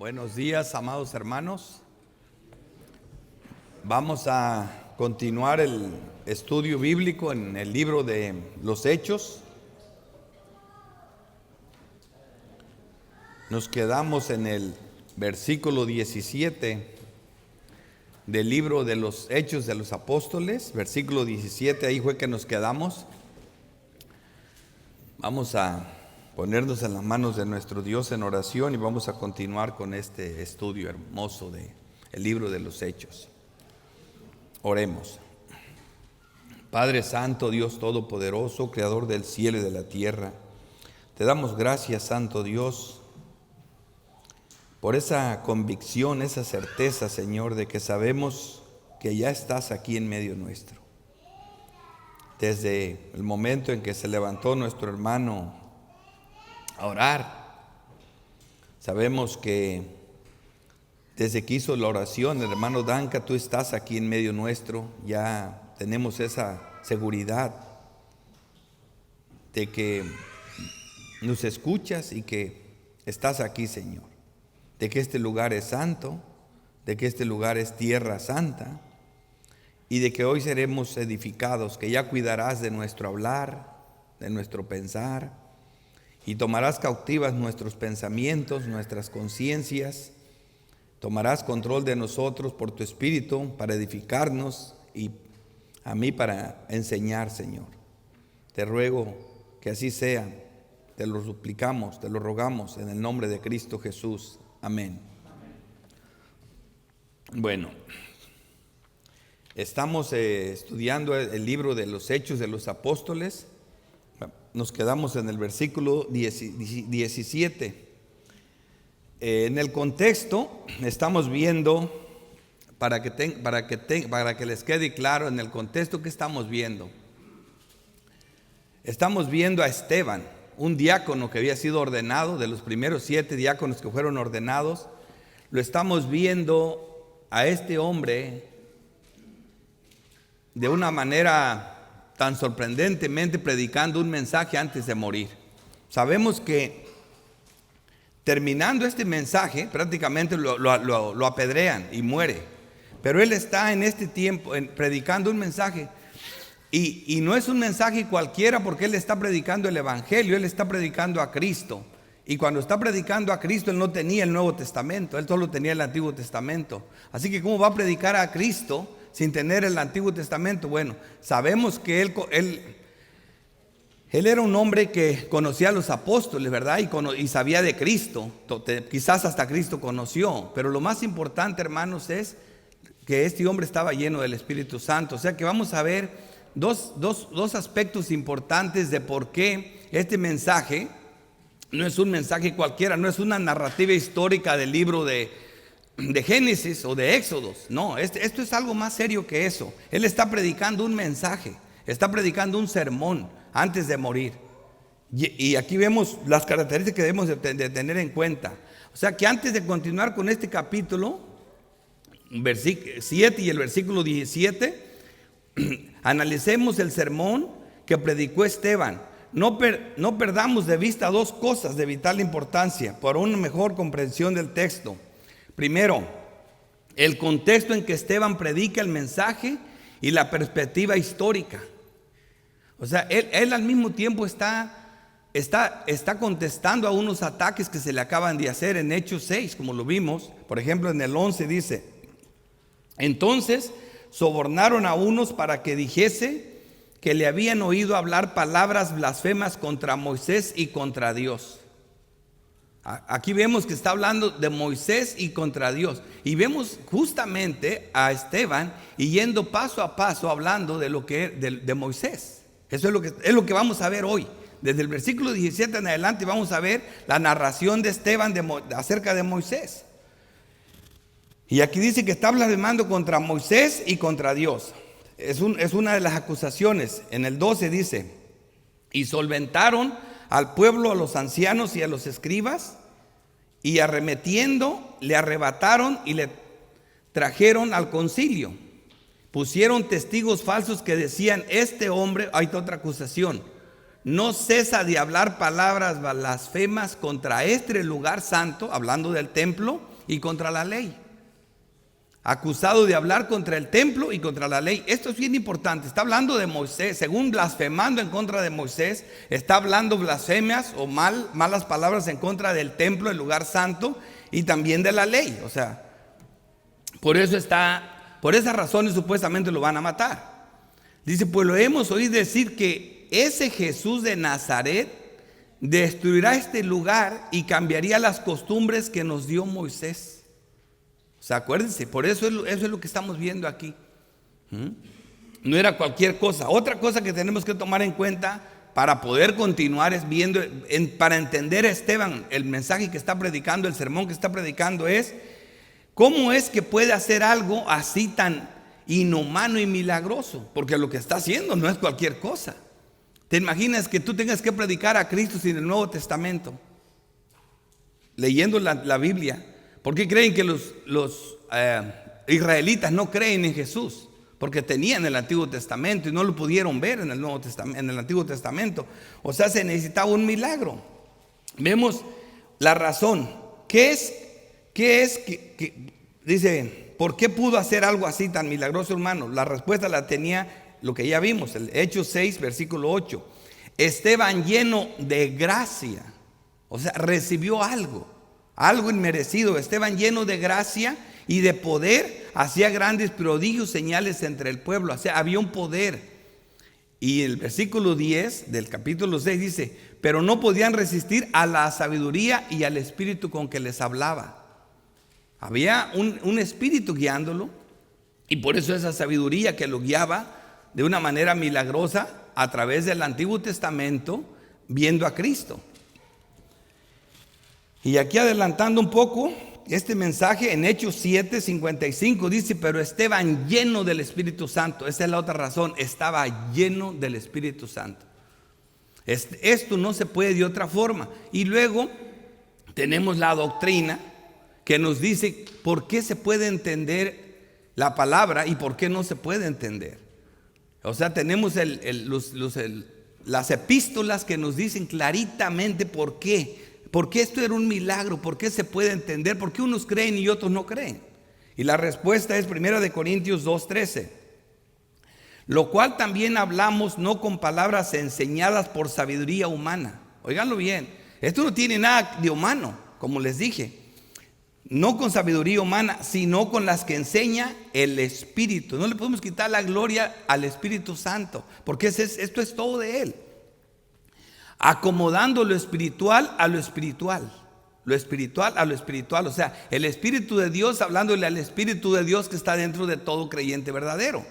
Buenos días, amados hermanos. Vamos a continuar el estudio bíblico en el libro de los Hechos. Nos quedamos en el versículo 17 del libro de los Hechos de los Apóstoles, versículo 17, ahí fue que nos quedamos. Vamos a ponernos en las manos de nuestro Dios en oración y vamos a continuar con este estudio hermoso del libro de los Hechos. Oremos. Padre Santo, Dios Todopoderoso, Creador del cielo y de la tierra, te damos gracias, Santo Dios, por esa convicción, esa certeza, Señor, de que sabemos que ya estás aquí en medio nuestro. Desde el momento en que se levantó nuestro hermano a orar, sabemos que desde que hizo la oración el hermano Danca, tú estás aquí en medio nuestro. Ya tenemos esa seguridad de que nos escuchas y que estás aquí, Señor, de que este lugar es santo, de que este lugar es tierra santa y de que hoy seremos edificados, que ya cuidarás de nuestro hablar, de nuestro pensar, y tomarás cautivas nuestros pensamientos, nuestras conciencias. Tomarás control de nosotros por tu Espíritu para edificarnos y a mí para enseñar, Señor. Te ruego que así sea. Te lo suplicamos, te lo rogamos en el nombre de Cristo Jesús. Amén. Bueno, estamos estudiando el libro de los Hechos de los Apóstoles. Nos quedamos en el versículo 17. En el contexto estamos viendo, para que les quede claro, en el contexto que estamos viendo a Esteban, un diácono que había sido ordenado, de los primeros 7 diáconos que fueron ordenados. Lo estamos viendo a este hombre de una manera tan sorprendentemente predicando un mensaje antes de morir. Sabemos que terminando este mensaje prácticamente lo apedrean y muere, pero él está en este tiempo predicando un mensaje y no es un mensaje cualquiera, porque él está predicando el evangelio, él está predicando a Cristo. Y cuando está predicando a Cristo, él no tenía el Nuevo Testamento, él solo tenía el Antiguo Testamento. Así que ¿cómo va a predicar a Cristo sin tener el Antiguo Testamento? Bueno, sabemos que él era un hombre que conocía a los apóstoles, ¿verdad? Y sabía de Cristo. Quizás hasta Cristo conoció. Pero lo más importante, hermanos, es que este hombre estaba lleno del Espíritu Santo. O sea que vamos a ver dos aspectos importantes de por qué este mensaje no es un mensaje cualquiera, no es una narrativa histórica del libro de Génesis o de Éxodos. No, esto es algo más serio que eso. Él está predicando un mensaje, está predicando un sermón antes de morir. Y aquí vemos las características que debemos de tener en cuenta. O sea que antes de continuar con este capítulo, versículo 7 y el versículo 17, analicemos el sermón que predicó Esteban. No perdamos de vista dos cosas de vital importancia para una mejor comprensión del texto. Primero, el contexto en que Esteban predica el mensaje y la perspectiva histórica. O sea, él al mismo tiempo está contestando a unos ataques que se le acaban de hacer en Hechos 6, como lo vimos. Por ejemplo, en el 11 dice: entonces sobornaron a unos para que dijese que le habían oído hablar palabras blasfemas contra Moisés y contra Dios. Aquí vemos que está hablando de Moisés y contra Dios. Y vemos justamente a Esteban yendo paso a paso hablando de Moisés. Eso es lo que vamos a ver hoy. Desde el versículo 17 en adelante vamos a ver la narración de Esteban acerca de Moisés. Y aquí dice que está blasfemando contra Moisés y contra Dios. Es una de las acusaciones. En el 12 dice: y solventaron al pueblo, a los ancianos y a los escribas, y arremetiendo le arrebataron y le trajeron al concilio. Pusieron testigos falsos que decían: este hombre, hay otra acusación, no cesa de hablar palabras blasfemas contra este lugar santo, hablando del templo, y contra la ley. Acusado de hablar contra el templo y contra la ley. Esto es bien importante. Está hablando de Moisés, según blasfemando en contra de Moisés, está hablando blasfemias o malas palabras en contra del templo, el lugar santo, y también de la ley. O sea, por esas razones supuestamente lo van a matar. Dice, pues lo hemos oído decir que ese Jesús de Nazaret destruirá este lugar y cambiaría las costumbres que nos dio Moisés. O sea, acuérdense, por eso es lo que estamos viendo aquí. No era cualquier cosa. Otra cosa que tenemos que tomar en cuenta para poder continuar es viendo, para entender a Esteban, el mensaje que está predicando, el sermón que está predicando es, ¿cómo es que puede hacer algo así tan inhumano y milagroso? Porque lo que está haciendo no es cualquier cosa. ¿Te imaginas que tú tengas que predicar a Cristo sin el Nuevo Testamento? Leyendo la Biblia. ¿Por qué creen que los israelitas no creen en Jesús? Porque tenían el Antiguo Testamento y no lo pudieron ver en el Antiguo Testamento. O sea, se necesitaba un milagro. Vemos la razón. ¿Qué es que dice, ¿por qué pudo hacer algo así tan milagroso, hermano? La respuesta la tenía lo que ya vimos, el Hechos 6, versículo 8. Esteban lleno de gracia, o sea, recibió algo inmerecido. Esteban lleno de gracia y de poder, hacía grandes prodigios, señales entre el pueblo. O sea, había un poder. Y el versículo 10 del capítulo 6 dice, pero no podían resistir a la sabiduría y al espíritu con que les hablaba. Había un espíritu guiándolo, y por eso esa sabiduría que lo guiaba de una manera milagrosa a través del Antiguo Testamento, viendo a Cristo. Y aquí adelantando un poco este mensaje, en Hechos 7, 55 dice, pero Esteban lleno del Espíritu Santo. Esa es la otra razón, estaba lleno del Espíritu Santo. Esto no se puede de otra forma. Y luego tenemos la doctrina que nos dice por qué se puede entender la palabra y por qué no se puede entender. O sea, tenemos las epístolas que nos dicen claritamente por qué. ¿Por qué esto era un milagro? ¿Por qué se puede entender? ¿Por qué unos creen y otros no creen? Y la respuesta es 1 Corintios 2:13. Lo cual también hablamos no con palabras enseñadas por sabiduría humana. Óiganlo bien, esto no tiene nada de humano, como les dije. No con sabiduría humana, sino con las que enseña el Espíritu. No le podemos quitar la gloria al Espíritu Santo, porque esto es todo de Él. Acomodando lo espiritual a lo espiritual, lo espiritual a lo espiritual. O sea, el Espíritu de Dios hablándole al Espíritu de Dios que está dentro de todo creyente verdadero.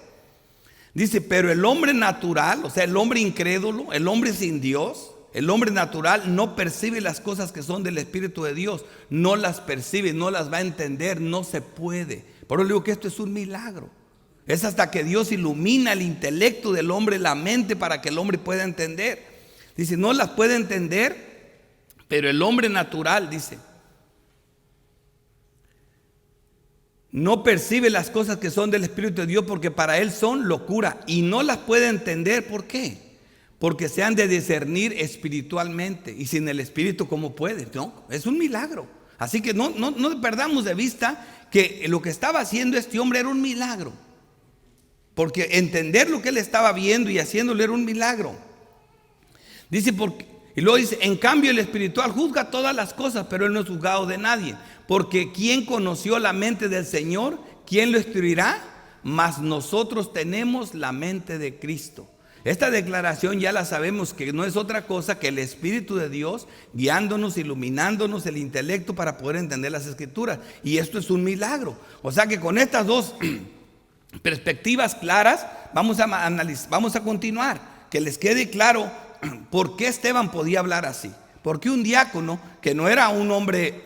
Dice, pero el hombre natural, o sea, el hombre incrédulo, el hombre sin Dios, el hombre natural no percibe las cosas que son del Espíritu de Dios. No las percibe, no las va a entender, no se puede. Por eso digo que esto es un milagro. Es hasta que Dios ilumina el intelecto del hombre, la mente, para que el hombre pueda entender. Dice, no las puede entender, pero el hombre natural, dice, no percibe las cosas que son del Espíritu de Dios porque para él son locura y no las puede entender. ¿Por qué? Porque se han de discernir espiritualmente, y sin el Espíritu, ¿cómo puede? No, es un milagro. Así que no perdamos de vista que lo que estaba haciendo este hombre era un milagro, porque entender lo que él estaba viendo y haciéndolo era un milagro. Dice, y luego dice, en cambio el espiritual juzga todas las cosas, pero él no es juzgado de nadie. Porque ¿quién conoció la mente del Señor? ¿Quién lo instruirá? Mas nosotros tenemos la mente de Cristo. Esta declaración ya la sabemos que no es otra cosa que el Espíritu de Dios guiándonos, iluminándonos el intelecto para poder entender las Escrituras. Y esto es un milagro. O sea que con estas dos perspectivas claras vamos a analizar, vamos a continuar. Que les quede claro por qué Esteban podía hablar así. Porque un diácono, que no era un hombre,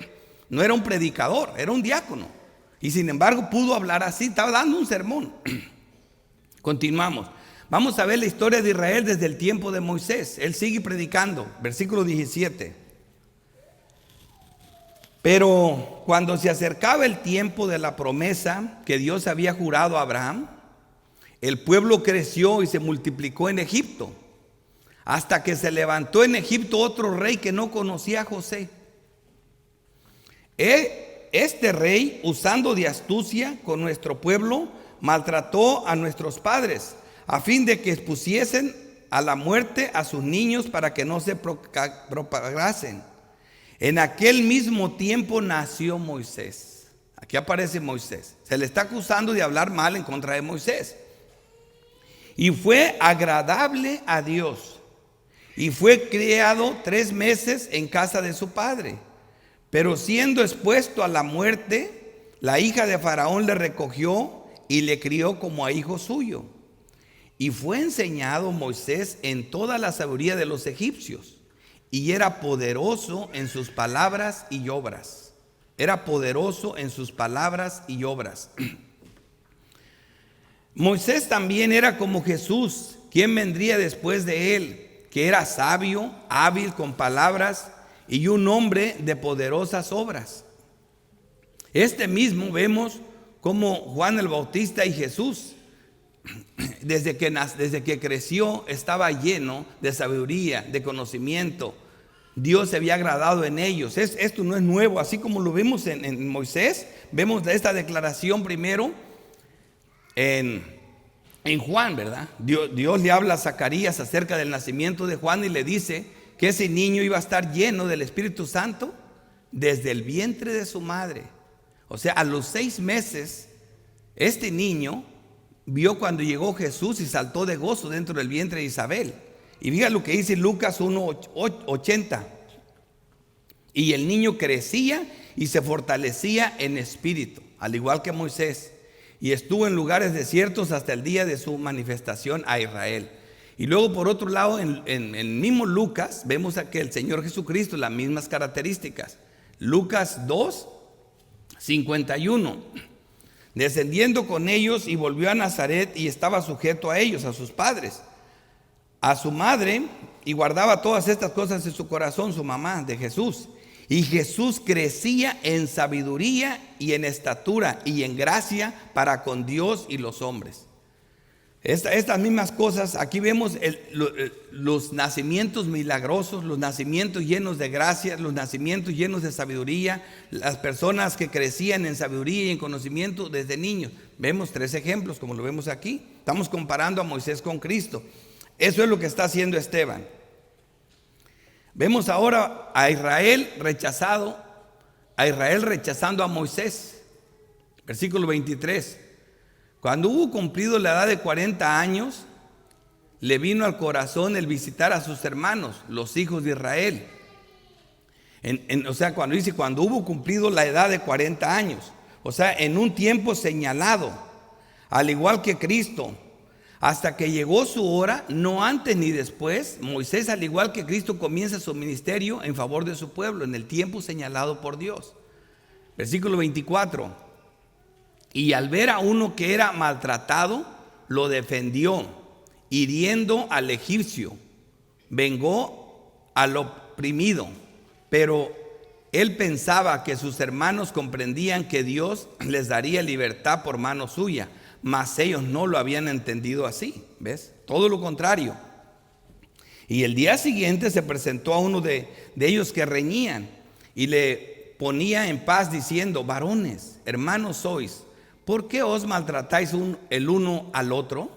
no era un predicador, era un diácono, y sin embargo pudo hablar así, estaba dando un sermón. Continuamos. Vamos a ver la historia de Israel desde el tiempo de Moisés. Él sigue predicando, versículo 17. Pero cuando se acercaba el tiempo de la promesa que Dios había jurado a Abraham, el pueblo creció y se multiplicó en Egipto, hasta que se levantó en Egipto otro rey que no conocía a José. Este rey, usando de astucia con nuestro pueblo, maltrató a nuestros padres, a fin de que expusiesen a la muerte a sus niños para que no se propagasen. En aquel mismo tiempo nació Moisés. Aquí aparece Moisés. Se le está acusando de hablar mal en contra de Moisés. Y fue agradable a Dios. Y fue criado 3 meses en casa de su padre. Pero siendo expuesto a la muerte, la hija de Faraón le recogió y le crió como a hijo suyo. Y fue enseñado Moisés en toda la sabiduría de los egipcios, y era poderoso en sus palabras y obras. Era poderoso en sus palabras y obras. Moisés también era como Jesús, quien vendría después de él, que era sabio, hábil con palabras y un hombre de poderosas obras. Este mismo vemos como Juan el Bautista y Jesús, desde que creció, estaba lleno de sabiduría, de conocimiento. Dios se había agradado en ellos. Esto no es nuevo, así como lo vemos en Moisés. Vemos esta declaración primero en Juan, ¿verdad? Dios le habla a Zacarías acerca del nacimiento de Juan y le dice que ese niño iba a estar lleno del Espíritu Santo desde el vientre de su madre. O sea, a los 6 meses, este niño vio cuando llegó Jesús y saltó de gozo dentro del vientre de Isabel. Y fíjate lo que dice Lucas 1:80. Y el niño crecía y se fortalecía en espíritu, al igual que Moisés, y estuvo en lugares desiertos hasta el día de su manifestación a Israel. Y luego, por otro lado, en el mismo Lucas, vemos que el Señor Jesucristo, las mismas características. Lucas 2:51. Descendiendo con ellos y volvió a Nazaret y estaba sujeto a ellos, a sus padres, a su madre, y guardaba todas estas cosas en su corazón, su mamá de Jesús. Y Jesús crecía en sabiduría y en estatura y en gracia para con Dios y los hombres. Estas mismas cosas, aquí vemos los nacimientos milagrosos, los nacimientos llenos de gracia, los nacimientos llenos de sabiduría, las personas que crecían en sabiduría y en conocimiento desde niños. Vemos 3 ejemplos como lo vemos aquí. Estamos comparando a Moisés con Cristo. Eso es lo que está haciendo Esteban. Vemos ahora a Israel rechazando a Moisés. Versículo 23. Cuando hubo cumplido la edad de 40 años, le vino al corazón el visitar a sus hermanos, los hijos de Israel. O sea, cuando hubo cumplido la edad de 40 años, o sea, en un tiempo señalado, al igual que Cristo, hasta que llegó su hora, no antes ni después, Moisés, al igual que Cristo, comienza su ministerio en favor de su pueblo, en el tiempo señalado por Dios. Versículo 24. Y al ver a uno que era maltratado, lo defendió, hiriendo al egipcio. Vengó al oprimido, pero él pensaba que sus hermanos comprendían que Dios les daría libertad por mano suya, mas ellos no lo habían entendido así. ¿Ves? Todo lo contrario. Y el día siguiente se presentó a uno de ellos que reñían y le ponía en paz diciendo: varones, hermanos sois, ¿por qué os maltratáis el uno al otro?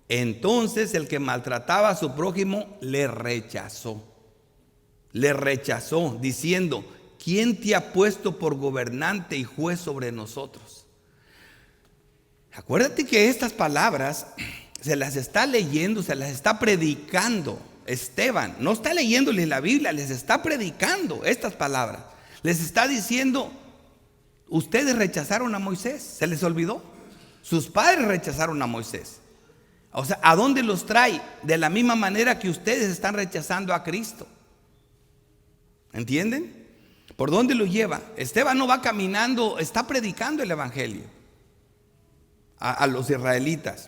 Entonces el que maltrataba a su prójimo le rechazó, diciendo: ¿quién te ha puesto por gobernante y juez sobre nosotros? Acuérdate que estas palabras se las está leyendo, se las está predicando Esteban. No está leyéndoles la Biblia, les está predicando estas palabras. Les está diciendo: ustedes rechazaron a Moisés, ¿se les olvidó? Sus padres rechazaron a Moisés. O sea, ¿a dónde los trae? De la misma manera que ustedes están rechazando a Cristo. ¿Entienden? ¿Por dónde lo lleva? Esteban no va caminando, está predicando el evangelio a los israelitas.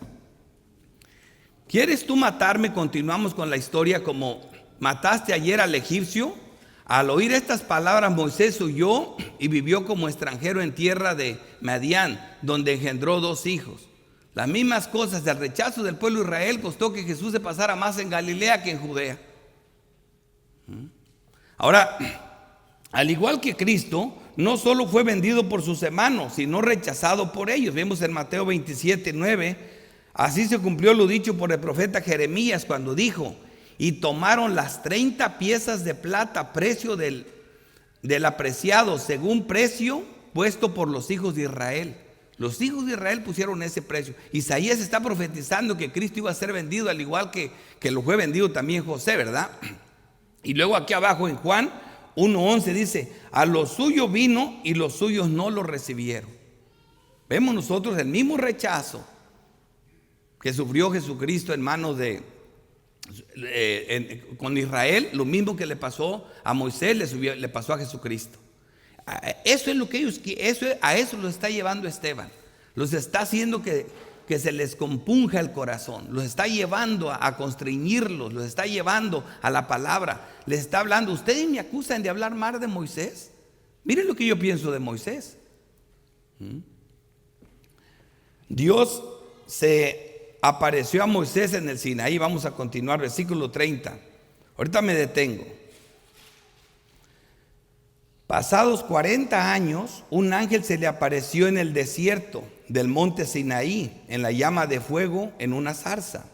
¿Quieres tú matarme? Continuamos con la historia. Como mataste ayer al egipcio. Al oír estas palabras, Moisés huyó y vivió como extranjero en tierra de Madián, donde engendró 2 hijos. Las mismas cosas, el rechazo del pueblo de Israel costó que Jesús se pasara más en Galilea que en Judea. Ahora, al igual que Cristo, no solo fue vendido por sus hermanos, sino rechazado por ellos. Vemos en Mateo 27:9, así se cumplió lo dicho por el profeta Jeremías cuando dijo: y tomaron las 30 piezas de plata, precio del apreciado, según precio puesto por los hijos de Israel. Los hijos de Israel pusieron ese precio. Isaías está profetizando que Cristo iba a ser vendido, al igual que lo fue vendido también José, ¿verdad? Y luego aquí abajo en Juan 1:11 dice: a los suyos vino y los suyos no lo recibieron. Vemos nosotros el mismo rechazo que sufrió Jesucristo en manos con Israel, lo mismo que le pasó a Moisés, le pasó a Jesucristo. Eso es lo que a eso lo está llevando Esteban. Los está haciendo que se les compunja el corazón, los está llevando a constreñirlos, los está llevando a la palabra. Les está hablando: ustedes me acusan de hablar mal de Moisés. Miren lo que yo pienso de Moisés. Dios se apareció a Moisés en el Sinaí. Vamos a continuar, versículo 30. Ahorita me detengo. Pasados 40 años, un ángel se le apareció en el desierto del monte Sinaí, en la llama de fuego, en una zarza.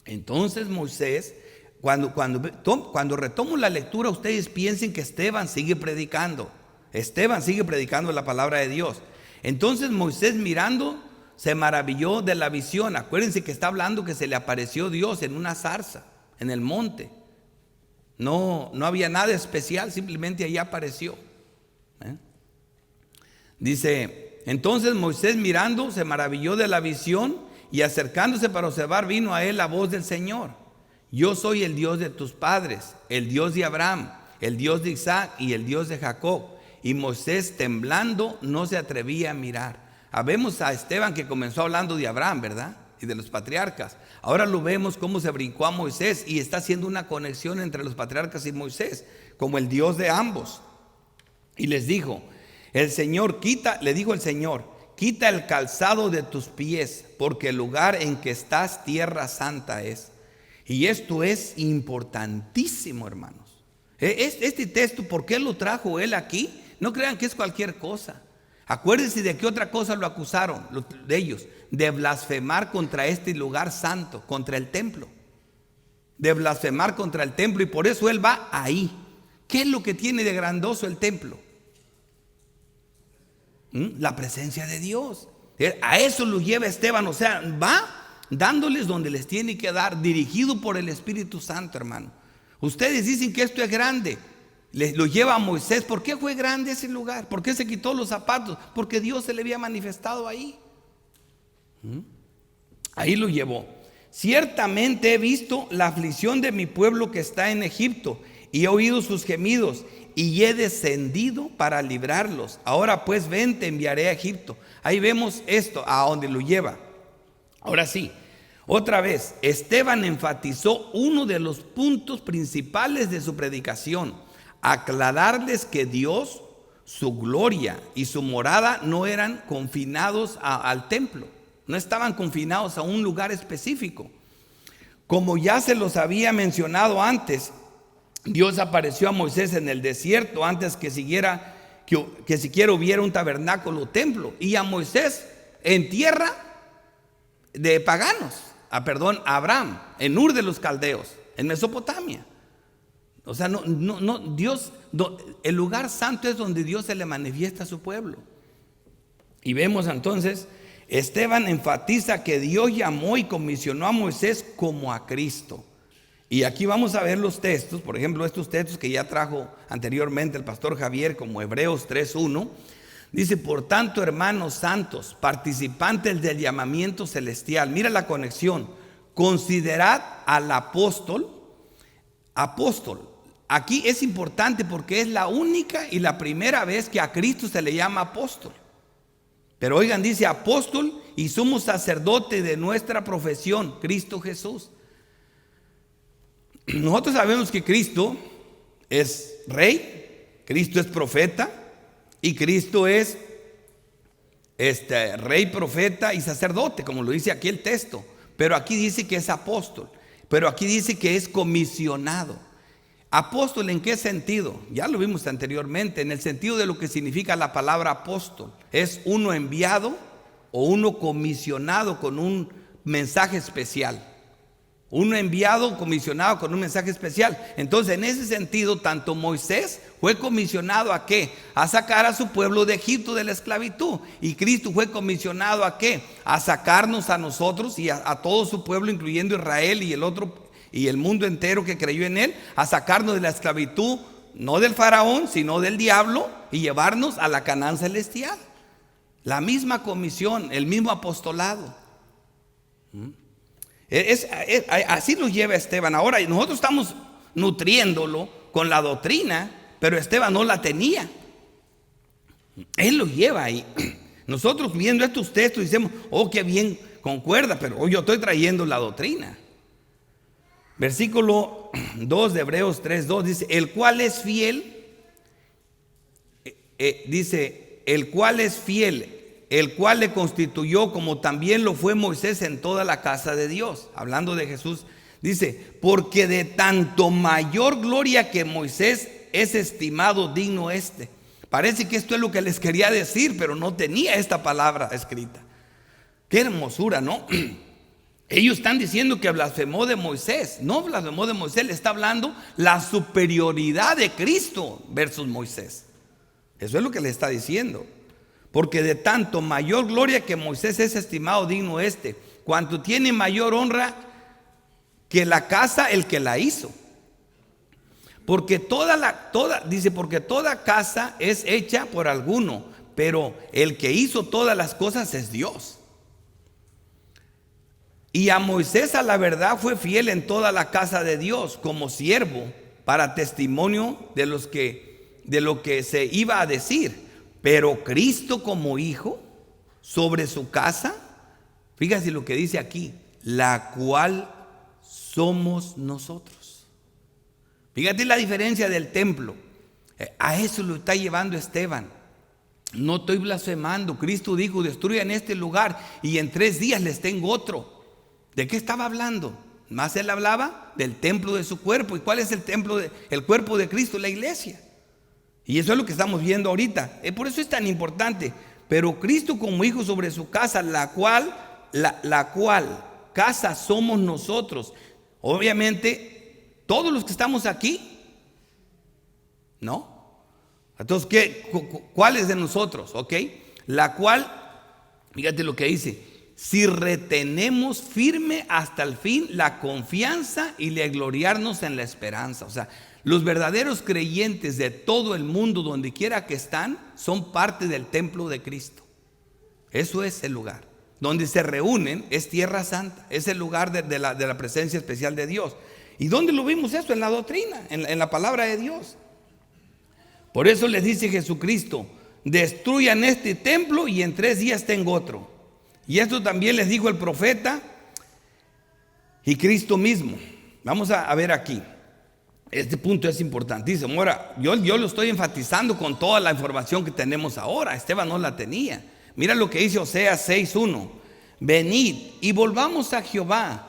Entonces Moisés, cuando retomo la lectura, ustedes piensen que Esteban sigue predicando. Esteban sigue predicando la palabra de Dios. Entonces Moisés, mirando, se maravilló de la visión. Acuérdense que está hablando que se le apareció Dios en una zarza, en el monte. No había nada especial, simplemente allí apareció. Dice: entonces Moisés, mirando, se maravilló de la visión, y acercándose para observar, vino a él la voz del Señor: yo soy el Dios de tus padres, el Dios de Abraham, el Dios de Isaac y el Dios de Jacob. Y Moisés, temblando, no se atrevía a mirar. Vemos a Esteban que comenzó hablando de Abraham, ¿verdad? Y de los patriarcas. Ahora lo vemos cómo se brincó a Moisés y está haciendo una conexión entre los patriarcas y Moisés, como el Dios de ambos. Y les dijo: le dijo el Señor: quita el calzado de tus pies, porque el lugar en que estás, tierra santa es. Y esto es importantísimo, hermanos. Este texto, ¿por qué lo trajo él aquí? No crean que es cualquier cosa. Acuérdense de qué otra cosa lo acusaron de ellos: de blasfemar contra este lugar santo, contra el templo. De blasfemar contra el templo, y por eso él va ahí. ¿Qué es lo que tiene de grandoso el templo? La presencia de Dios. A eso lo lleva Esteban, o sea, va dándoles donde les tiene que dar, dirigido por el Espíritu Santo, hermano. Ustedes dicen que esto es grande. Lo lleva a Moisés. ¿Por qué fue grande ese lugar? ¿Por qué se quitó los zapatos? Porque Dios se le había manifestado ahí. Ahí lo llevó. Ciertamente he visto la aflicción de mi pueblo que está en Egipto, y he oído sus gemidos, y he descendido para librarlos. Ahora pues ven, te enviaré a Egipto. Ahí vemos esto, a donde lo lleva. Ahora sí, otra vez, Esteban enfatizó uno de los puntos principales de su predicación: aclararles que Dios, su gloria y su morada no eran confinados al templo. No estaban confinados a un lugar específico. Como ya se los había mencionado antes, Dios apareció a Moisés en el desierto antes que siquiera hubiera un tabernáculo o templo, y a Moisés en tierra de paganos, a Abraham, en Ur de los Caldeos, en Mesopotamia. O sea, Dios, el lugar santo es donde Dios se le manifiesta a su pueblo. Y vemos entonces, Esteban enfatiza que Dios llamó y comisionó a Moisés como a Cristo. Y aquí vamos a ver los textos, por ejemplo, estos textos que ya trajo anteriormente el pastor Javier, como Hebreos 3:1. Dice: por tanto, hermanos santos, participantes del llamamiento celestial. Mira la conexión. Considerad al apóstol. Aquí es importante porque es la única y la primera vez que a Cristo se le llama apóstol. Pero oigan, dice apóstol y sumo sacerdote de nuestra profesión, Cristo Jesús. Nosotros sabemos que Cristo es rey, Cristo es profeta y Cristo es rey, profeta y sacerdote, como lo dice aquí el texto. Pero aquí dice que es apóstol. Pero aquí dice que es comisionado. Apóstol, ¿en qué sentido? Ya lo vimos anteriormente, en el sentido de lo que significa la palabra apóstol. Es uno enviado o uno comisionado con un mensaje especial. Uno enviado, comisionado con un mensaje especial. Entonces, en ese sentido, tanto Moisés fue comisionado ¿a qué? A sacar a su pueblo de Egipto de la esclavitud. Y Cristo fue comisionado ¿a qué? A sacarnos a nosotros y a todo su pueblo, incluyendo Israel y el mundo entero que creyó en él, a sacarnos de la esclavitud, no del faraón, sino del diablo, y llevarnos a la Canaán celestial. La misma comisión, el mismo apostolado. Así lo lleva Esteban. Ahora nosotros estamos nutriéndolo con la doctrina, pero Esteban no la tenía. Él lo lleva ahí. Nosotros viendo estos textos decimos, oh, qué bien concuerda, pero yo estoy trayendo la doctrina. Versículo 2 de Hebreos 3:2 dice, el cual es fiel, el cual es fiel, el cual le constituyó como también lo fue Moisés en toda la casa de Dios. Hablando de Jesús, dice, porque de tanto mayor gloria que Moisés es estimado digno este. Parece que esto es lo que les quería decir, pero no tenía esta palabra escrita. Qué hermosura, ¿no? Ellos están diciendo que blasfemó de Moisés. No blasfemó de Moisés, le está hablando la superioridad de Cristo versus Moisés. Eso es lo que le está diciendo. Porque de tanto mayor gloria que Moisés es estimado digno este, cuanto tiene mayor honra que la casa el que la hizo. Porque porque toda casa es hecha por alguno, pero el que hizo todas las cosas es Dios. Y a Moisés a la verdad fue fiel en toda la casa de Dios como siervo para testimonio de lo que se iba a decir. Pero Cristo como hijo sobre su casa, fíjate lo que dice aquí, la cual somos nosotros. Fíjate la diferencia del templo. A eso lo está llevando Esteban. No estoy blasfemando. Cristo dijo, destruyan este lugar y en 3 días les tengo otro. ¿De qué estaba hablando? Más él hablaba del templo de su cuerpo. ¿Y cuál es el templo el cuerpo de Cristo? La iglesia. Y eso es lo que estamos viendo ahorita. Por eso es tan importante. Pero Cristo como hijo sobre su casa, la cual casa somos nosotros. Obviamente, todos los que estamos aquí, ¿no? Entonces, ¿cuál es de nosotros? ¿Ok? La cual, fíjate lo que dice, si retenemos firme hasta el fin la confianza y le gloriarnos en la esperanza. O sea, los verdaderos creyentes de todo el mundo, donde quiera que están, son parte del templo de Cristo. Eso es el lugar. Donde se reúnen es tierra santa, es el lugar de la presencia especial de Dios. ¿Y dónde lo vimos eso? En la doctrina, en la palabra de Dios. Por eso les dice Jesucristo, destruyan este templo y en 3 días tengo otro. Y esto también les dijo el profeta y Cristo mismo. Vamos a ver aquí. Este punto es importantísimo. Ahora, yo lo estoy enfatizando con toda la información que tenemos ahora. Esteban no la tenía. Mira lo que dice Oseas 6:1. Venid y volvamos a Jehová,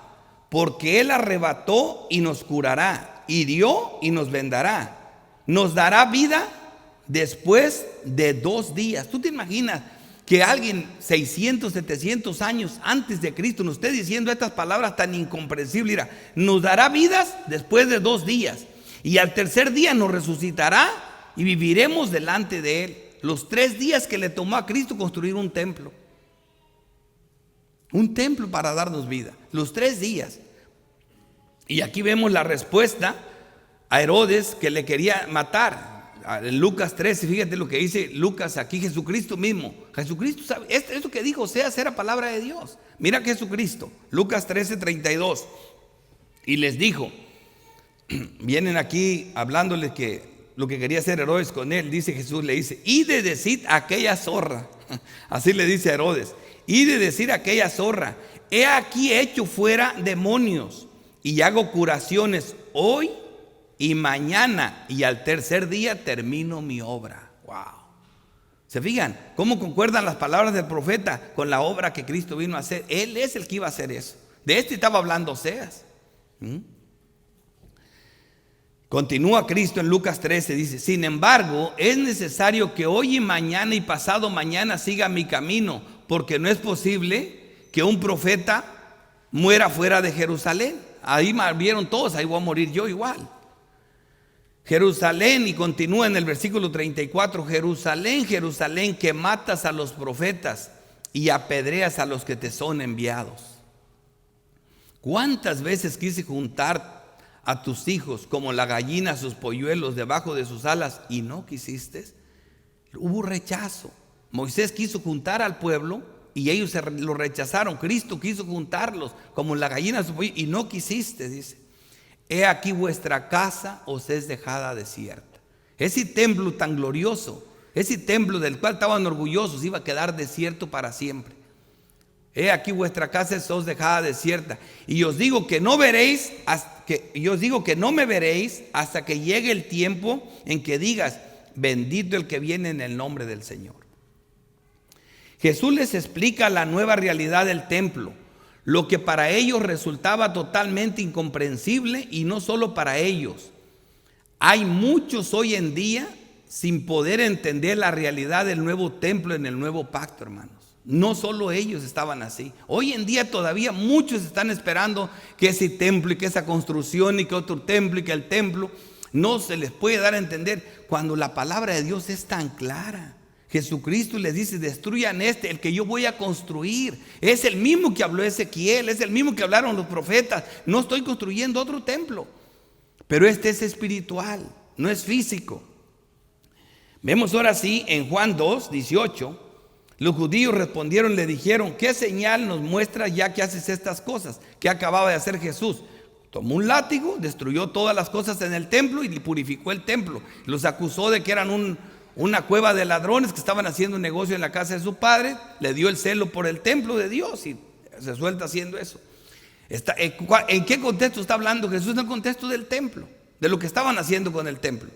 porque Él arrebató y nos curará, hirió y nos vendará. Nos dará vida después de 2 días. ¿Tú te imaginas que alguien 600, 700 años antes de Cristo nos esté diciendo estas palabras tan incomprensibles? Mira, nos dará vidas después de 2 días. Y al 3er día nos resucitará y viviremos delante de Él. Los 3 días que le tomó a Cristo construir un templo. Un templo para darnos vida. Los 3 días. Y aquí vemos la respuesta a Herodes, que le quería matar. En Lucas 13, fíjate lo que dice Lucas aquí, Jesucristo mismo. Jesucristo sabe, esto que dijo Oseas era palabra de Dios. Mira Jesucristo, Lucas 13:32. Y les dijo, vienen aquí hablándoles que lo que quería hacer Herodes con él, dice Jesús, le dice, y de decir a aquella zorra, así le dice a Herodes, y de decir a aquella zorra, he aquí hecho fuera demonios y hago curaciones hoy y mañana y al 3er día termino mi obra. Wow. O ¿Se fijan cómo concuerdan las palabras del profeta con la obra que Cristo vino a hacer? Él es el que iba a hacer eso. De este estaba hablando Oseas. Continúa Cristo en Lucas 13, dice: sin embargo, es necesario que hoy y mañana y pasado mañana siga mi camino, porque no es posible que un profeta muera fuera de Jerusalén. Ahí vieron todos, ahí voy a morir yo igual. Jerusalén, y continúa en el versículo 34, Jerusalén, Jerusalén, que matas a los profetas y apedreas a los que te son enviados. ¿Cuántas veces quise juntar a tus hijos como la gallina a sus polluelos debajo de sus alas y no quisiste? Hubo rechazo. Moisés quiso juntar al pueblo y ellos lo rechazaron. Cristo quiso juntarlos como la gallina a su polluelo y no quisiste, dice. He aquí vuestra casa os es dejada desierta. Ese templo tan glorioso, ese templo del cual estaban orgullosos, iba a quedar desierto para siempre. He aquí vuestra casa os dejada desierta. Y os digo que no veréis, no me veréis hasta que llegue el tiempo en que digas: bendito el que viene en el nombre del Señor. Jesús les explica la nueva realidad del templo, lo que para ellos resultaba totalmente incomprensible, y no solo para ellos. Hay muchos hoy en día sin poder entender la realidad del nuevo templo en el nuevo pacto, hermanos. No solo ellos estaban así. Hoy en día todavía muchos están esperando que ese templo y que esa construcción y que otro templo y que el templo. No se les puede dar a entender cuando la palabra de Dios es tan clara. Jesucristo les dice: destruyan el que yo voy a construir. Es el mismo que habló Ezequiel, es el mismo que hablaron los profetas. No estoy construyendo otro templo, pero este es espiritual, no es físico. Vemos ahora sí en Juan 2, 18. Los judíos respondieron, le dijeron: ¿qué señal nos muestras ya que haces estas cosas? ¿Qué acababa de hacer Jesús? Tomó un látigo, destruyó todas las cosas en el templo y purificó el templo. Los acusó de que eran una cueva de ladrones que estaban haciendo un negocio en la casa de su padre. Le dio el celo por el templo de Dios y se suelta haciendo eso. ¿En qué contexto está hablando Jesús? En el contexto del templo, de lo que estaban haciendo con el templo.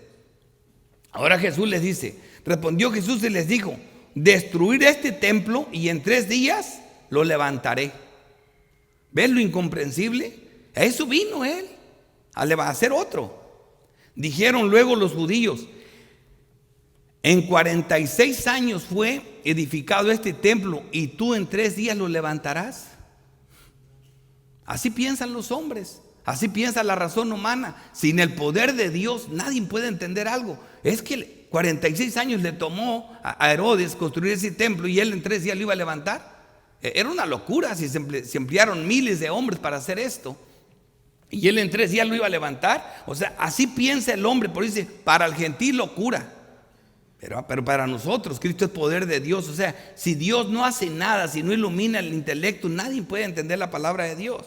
Ahora Jesús les dice, respondió Jesús y les dijo: destruir este templo y en 3 días lo levantaré. ¿Ves lo incomprensible? A eso vino él, a hacer otro. Dijeron luego los judíos: en 46 años fue edificado este templo y tú en 3 días lo levantarás. Así piensan los hombres, así piensa la razón humana. Sin el poder de Dios nadie puede entender algo. Es que 46 años le tomó a Herodes construir ese templo y él en 3 días lo iba a levantar. Era una locura si se emplearon miles de hombres para hacer esto. Y él en 3 días lo iba a levantar. O sea, así piensa el hombre. Por eso dice: para el gentil locura, pero para nosotros Cristo es poder de Dios. O sea, si Dios no hace nada, si no ilumina el intelecto, nadie puede entender la palabra de Dios.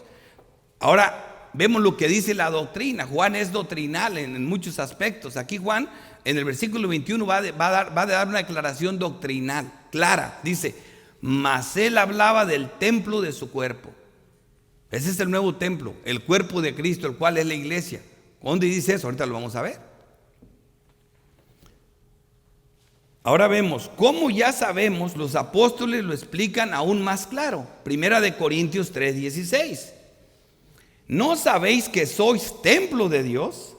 Ahora vemos lo que dice la doctrina. Juan es doctrinal en muchos aspectos. Aquí Juan en el versículo 21 va a dar una declaración doctrinal clara. Dice: mas él hablaba del templo de su cuerpo. Ese es el nuevo templo, el cuerpo de Cristo, el cual es la iglesia. ¿Dónde dice eso? Ahorita lo vamos a ver. Ahora vemos cómo, ya sabemos, los apóstoles lo explican aún más claro. Primera de Corintios 3:16. ¿No sabéis que sois templo de Dios?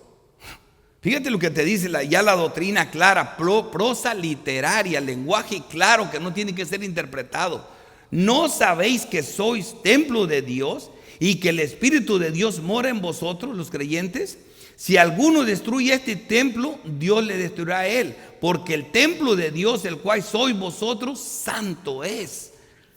Fíjate lo que te dice ya la doctrina clara, prosa literaria, lenguaje claro que no tiene que ser interpretado. ¿No sabéis que sois templo de Dios y que el Espíritu de Dios mora en vosotros, los creyentes? Si alguno destruye este templo, Dios le destruirá a él, porque el templo de Dios, el cual sois vosotros, santo es.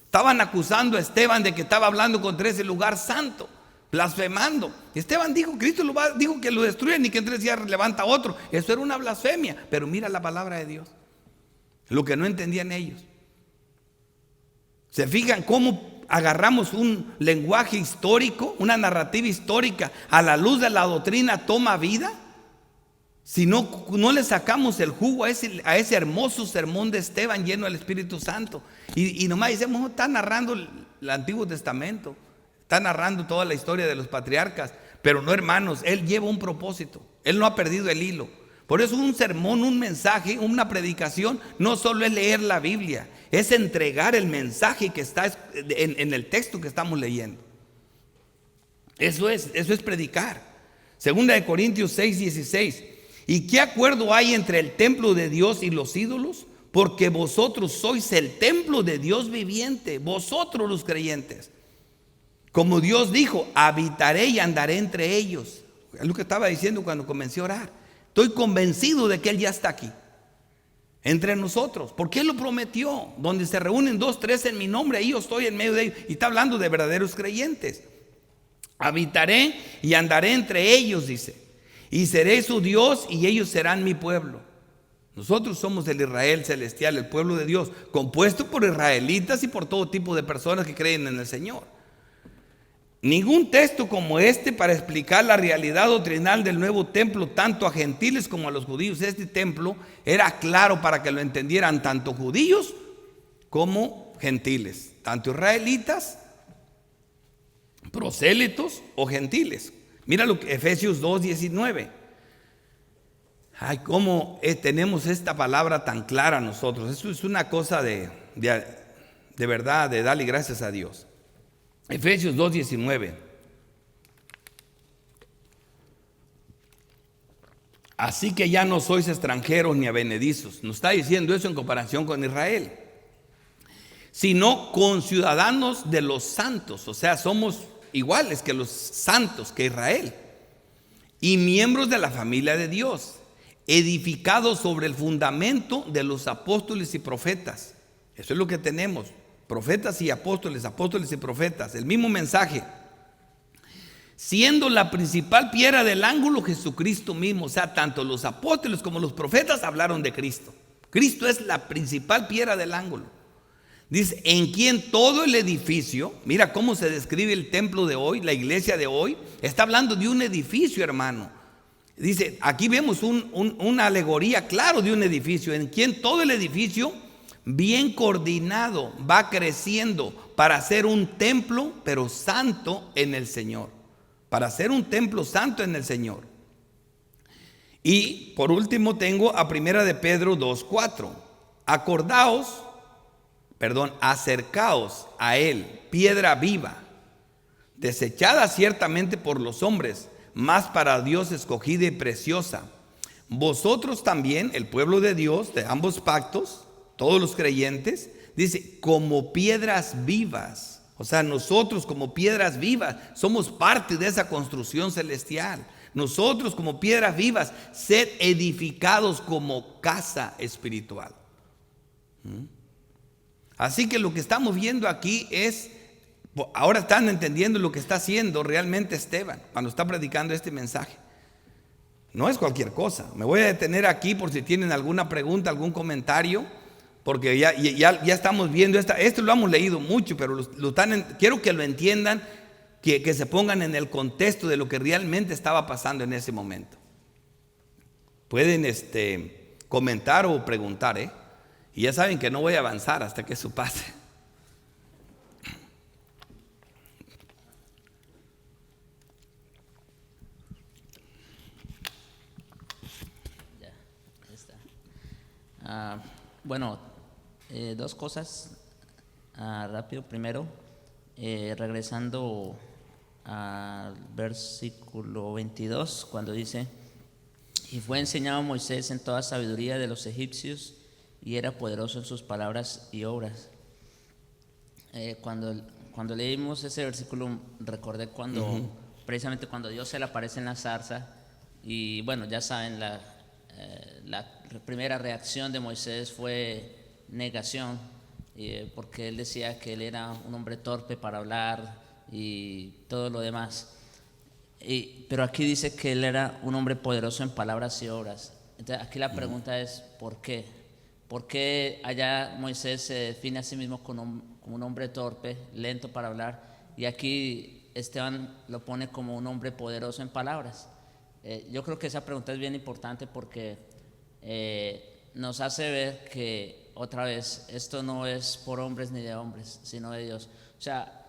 Estaban acusando a Esteban de que estaba hablando contra ese lugar santo, blasfemando. Esteban dijo, Cristo dijo que lo destruyen y que en 3 días levanta otro. Eso era una blasfemia. Pero mira la palabra de Dios, lo que no entendían ellos. ¿Se fijan cómo agarramos un lenguaje histórico, una narrativa histórica, a la luz de la doctrina toma vida? Si no le sacamos el jugo a ese hermoso sermón de Esteban lleno del Espíritu Santo. Y nomás decimos, está narrando el Antiguo Testamento, está narrando toda la historia de los patriarcas. Pero no, hermanos, él lleva un propósito. Él no ha perdido el hilo. Por eso un sermón, un mensaje, una predicación, no solo es leer la Biblia, es entregar el mensaje que está en el texto que estamos leyendo. Eso es predicar. Segunda de Corintios 6:16. ¿Y qué acuerdo hay entre el templo de Dios y los ídolos? Porque vosotros sois el templo de Dios viviente, vosotros los creyentes. Como Dios dijo, habitaré y andaré entre ellos. Es lo que estaba diciendo cuando comencé a orar. Estoy convencido de que Él ya está aquí, entre nosotros, porque Él lo prometió. Donde se reúnen 2, 3 en mi nombre, ahí yo estoy en medio de ellos. Y está hablando de verdaderos creyentes. Habitaré y andaré entre ellos, dice, y seré su Dios y ellos serán mi pueblo. Nosotros somos el Israel celestial, el pueblo de Dios, compuesto por israelitas y por todo tipo de personas que creen en el Señor. Ningún texto como este para explicar la realidad doctrinal del nuevo templo, tanto a gentiles como a los judíos. Este templo era claro para que lo entendieran tanto judíos como gentiles, tanto israelitas, prosélitos o gentiles. Mira lo que Efesios 2:19. Ay, cómo tenemos esta palabra tan clara nosotros. Eso es una cosa de verdad, de darle gracias a Dios. Efesios 2:19. Así que ya no sois extranjeros ni advenedizos. Nos está diciendo eso en comparación con Israel, sino conciudadanos de los santos. O sea, somos iguales que los santos, que Israel, y miembros de la familia de Dios, edificados sobre el fundamento de los apóstoles y profetas. Eso es lo que tenemos, profetas y apóstoles, apóstoles y profetas, el mismo mensaje, siendo la principal piedra del ángulo Jesucristo mismo. O sea, tanto los apóstoles como los profetas hablaron de Cristo. Cristo es la principal piedra del ángulo. Dice, en quien todo el edificio, mira cómo se describe el templo de hoy, la iglesia de hoy, está hablando de un edificio, hermano. Dice, aquí vemos una alegoría, claro, de un edificio, en quien todo el edificio, bien coordinado, va creciendo para ser un templo, pero santo en el Señor. Para ser un templo santo en el Señor. Y por último tengo a Primera de Pedro 2:4. Acercaos a Él, piedra viva, desechada ciertamente por los hombres, mas para Dios escogida y preciosa. Vosotros también, el pueblo de Dios, de ambos pactos, todos los creyentes, dice, como piedras vivas. O sea, nosotros como piedras vivas somos parte de esa construcción celestial. Nosotros como piedras vivas, sed edificados como casa espiritual. Así que lo que estamos viendo aquí es, ahora están entendiendo lo que está haciendo realmente Esteban cuando está predicando este mensaje. No es cualquier cosa. Me voy a detener aquí por si tienen alguna pregunta, algún comentario, porque ya estamos viendo esto lo hemos leído mucho, pero quiero que lo entiendan, que se pongan en el contexto de lo que realmente estaba pasando en ese momento. Pueden comentar o preguntar, y ya saben que no voy a avanzar hasta que eso pase. Ya está. Bueno, dos cosas rápido. Primero, regresando al versículo 22, cuando dice, y fue enseñado a Moisés en toda sabiduría de los egipcios, y era poderoso en sus palabras y obras. Cuando leímos ese versículo, recordé precisamente cuando Dios se le aparece en la zarza, y bueno, ya saben, la primera reacción de Moisés fue negación, porque él decía que él era un hombre torpe para hablar y todo lo demás. Pero aquí dice que él era un hombre poderoso en palabras y obras. Entonces aquí la pregunta es, ¿por qué? ¿Por qué allá Moisés se define a sí mismo como un hombre torpe, lento para hablar? Y aquí Esteban lo pone como un hombre poderoso en palabras. Yo creo que esa pregunta es bien importante porque nos hace ver que, otra vez, esto no es por hombres ni de hombres, sino de Dios. O sea,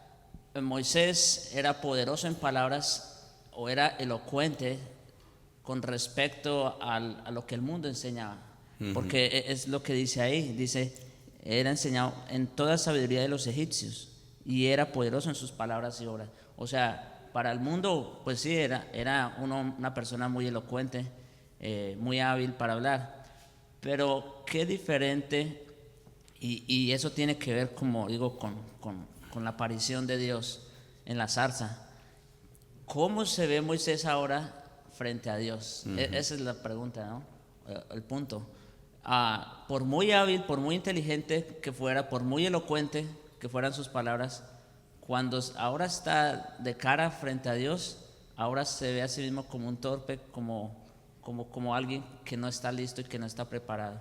Moisés era poderoso en palabras o era elocuente con respecto a lo que el mundo enseñaba. Porque es lo que dice ahí, dice, era enseñado en toda sabiduría de los egipcios y era poderoso en sus palabras y obras. O sea, para el mundo, pues sí, era una persona muy elocuente, muy hábil para hablar. Pero qué diferente, y eso tiene que ver, como digo, con la aparición de Dios en la zarza. ¿Cómo se ve Moisés ahora frente a Dios? Esa es la pregunta, ¿no? El punto. Por muy hábil, por muy inteligente que fuera, por muy elocuente que fueran sus palabras, cuando ahora está de cara frente a Dios, ahora se ve a sí mismo como un torpe, como alguien que no está listo y que no está preparado.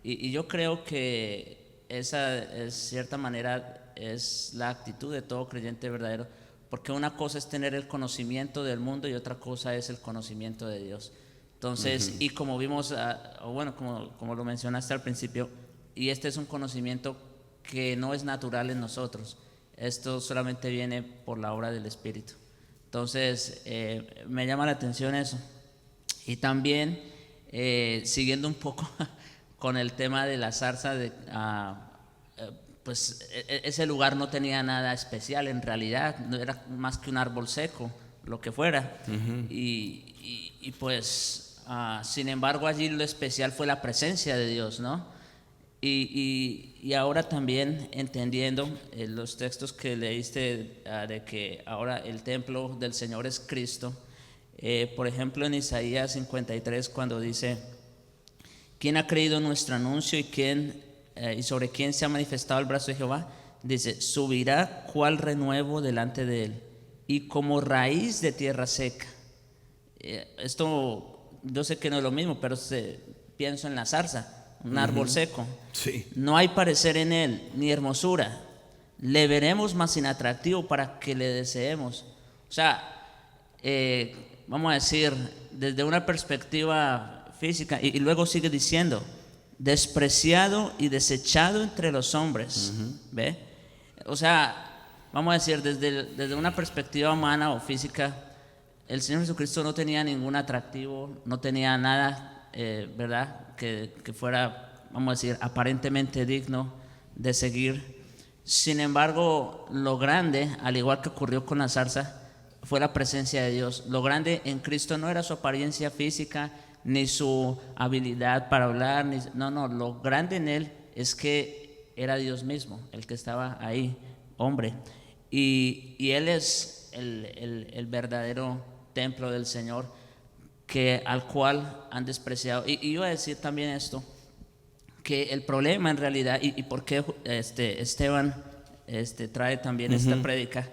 Y yo creo que esa, en cierta manera, es la actitud de todo creyente verdadero, porque una cosa es tener el conocimiento del mundo y otra cosa es el conocimiento de Dios. Entonces, y como vimos, como lo mencionaste al principio, y este es un conocimiento que no es natural en nosotros, esto solamente viene por la obra del Espíritu. Entonces, me llama la atención eso. Y también, siguiendo un poco con el tema de la zarza, pues ese lugar no tenía nada especial en realidad, no era más que un árbol seco, lo que fuera. Y pues, sin embargo, allí lo especial fue la presencia de Dios, ¿no? Y ahora también entendiendo los textos que leíste, de que ahora el templo del Señor es Cristo. Por ejemplo, en Isaías 53, cuando dice: ¿quién ha creído nuestro anuncio y sobre quién se ha manifestado el brazo de Jehová? Dice: subirá cual renuevo delante de él y como raíz de tierra seca. Esto yo sé que no es lo mismo, pero pienso en la zarza, un árbol seco. Sí. No hay parecer en él ni hermosura, le veremos más inatractivo para que le deseemos. O sea, vamos a decir, desde una perspectiva física, y luego sigue diciendo: despreciado y desechado entre los hombres. ¿Ve? O sea, vamos a decir, desde una perspectiva humana o física, el Señor Jesucristo no tenía ningún atractivo, no tenía nada, ¿verdad?, que fuera, vamos a decir, aparentemente digno de seguir. Sin embargo, lo grande, al igual que ocurrió con la zarza, fue la presencia de Dios. Lo grande en Cristo no era su apariencia física, ni su habilidad para hablar, no, lo grande en él es que era Dios mismo el que estaba ahí, hombre. Y él es el verdadero templo del Señor, al cual han despreciado. Y iba a decir también esto, que el problema en realidad, y por qué Esteban trae también esta prédica,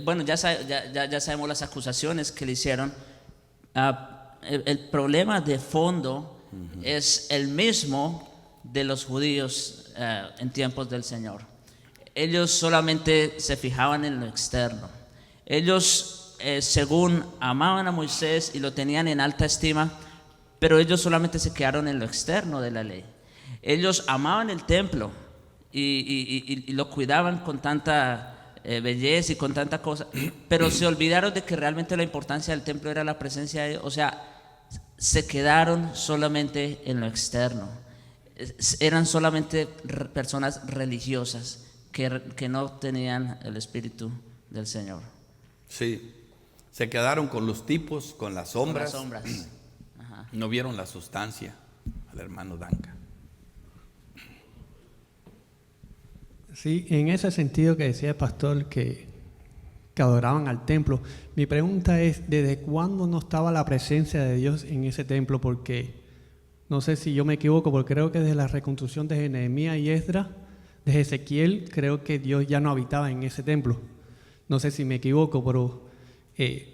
bueno, ya sabemos las acusaciones que le hicieron. El problema de fondo es el mismo de los judíos en tiempos del Señor. Ellos solamente se fijaban en lo externo. Ellos, según amaban a Moisés y lo tenían en alta estima, pero ellos solamente se quedaron en lo externo de la ley. Ellos amaban el templo y lo cuidaban con tanta belleza y con tanta cosa, pero se olvidaron de que realmente la importancia del templo era la presencia de Dios. O sea, se quedaron solamente en lo externo. Eran solamente personas religiosas que no tenían el Espíritu del Señor. Sí, se quedaron con los tipos, con las sombras. Con las sombras. Ajá. No vieron la sustancia. Al hermano Danca. Sí, en ese sentido que decía el pastor que adoraban al templo, mi pregunta es: ¿desde cuándo no estaba la presencia de Dios en ese templo? Porque no sé si yo me equivoco, porque creo que desde la reconstrucción de Nehemías y Esdras, de Ezequiel, creo que Dios ya no habitaba en ese templo. No sé si me equivoco, pero eso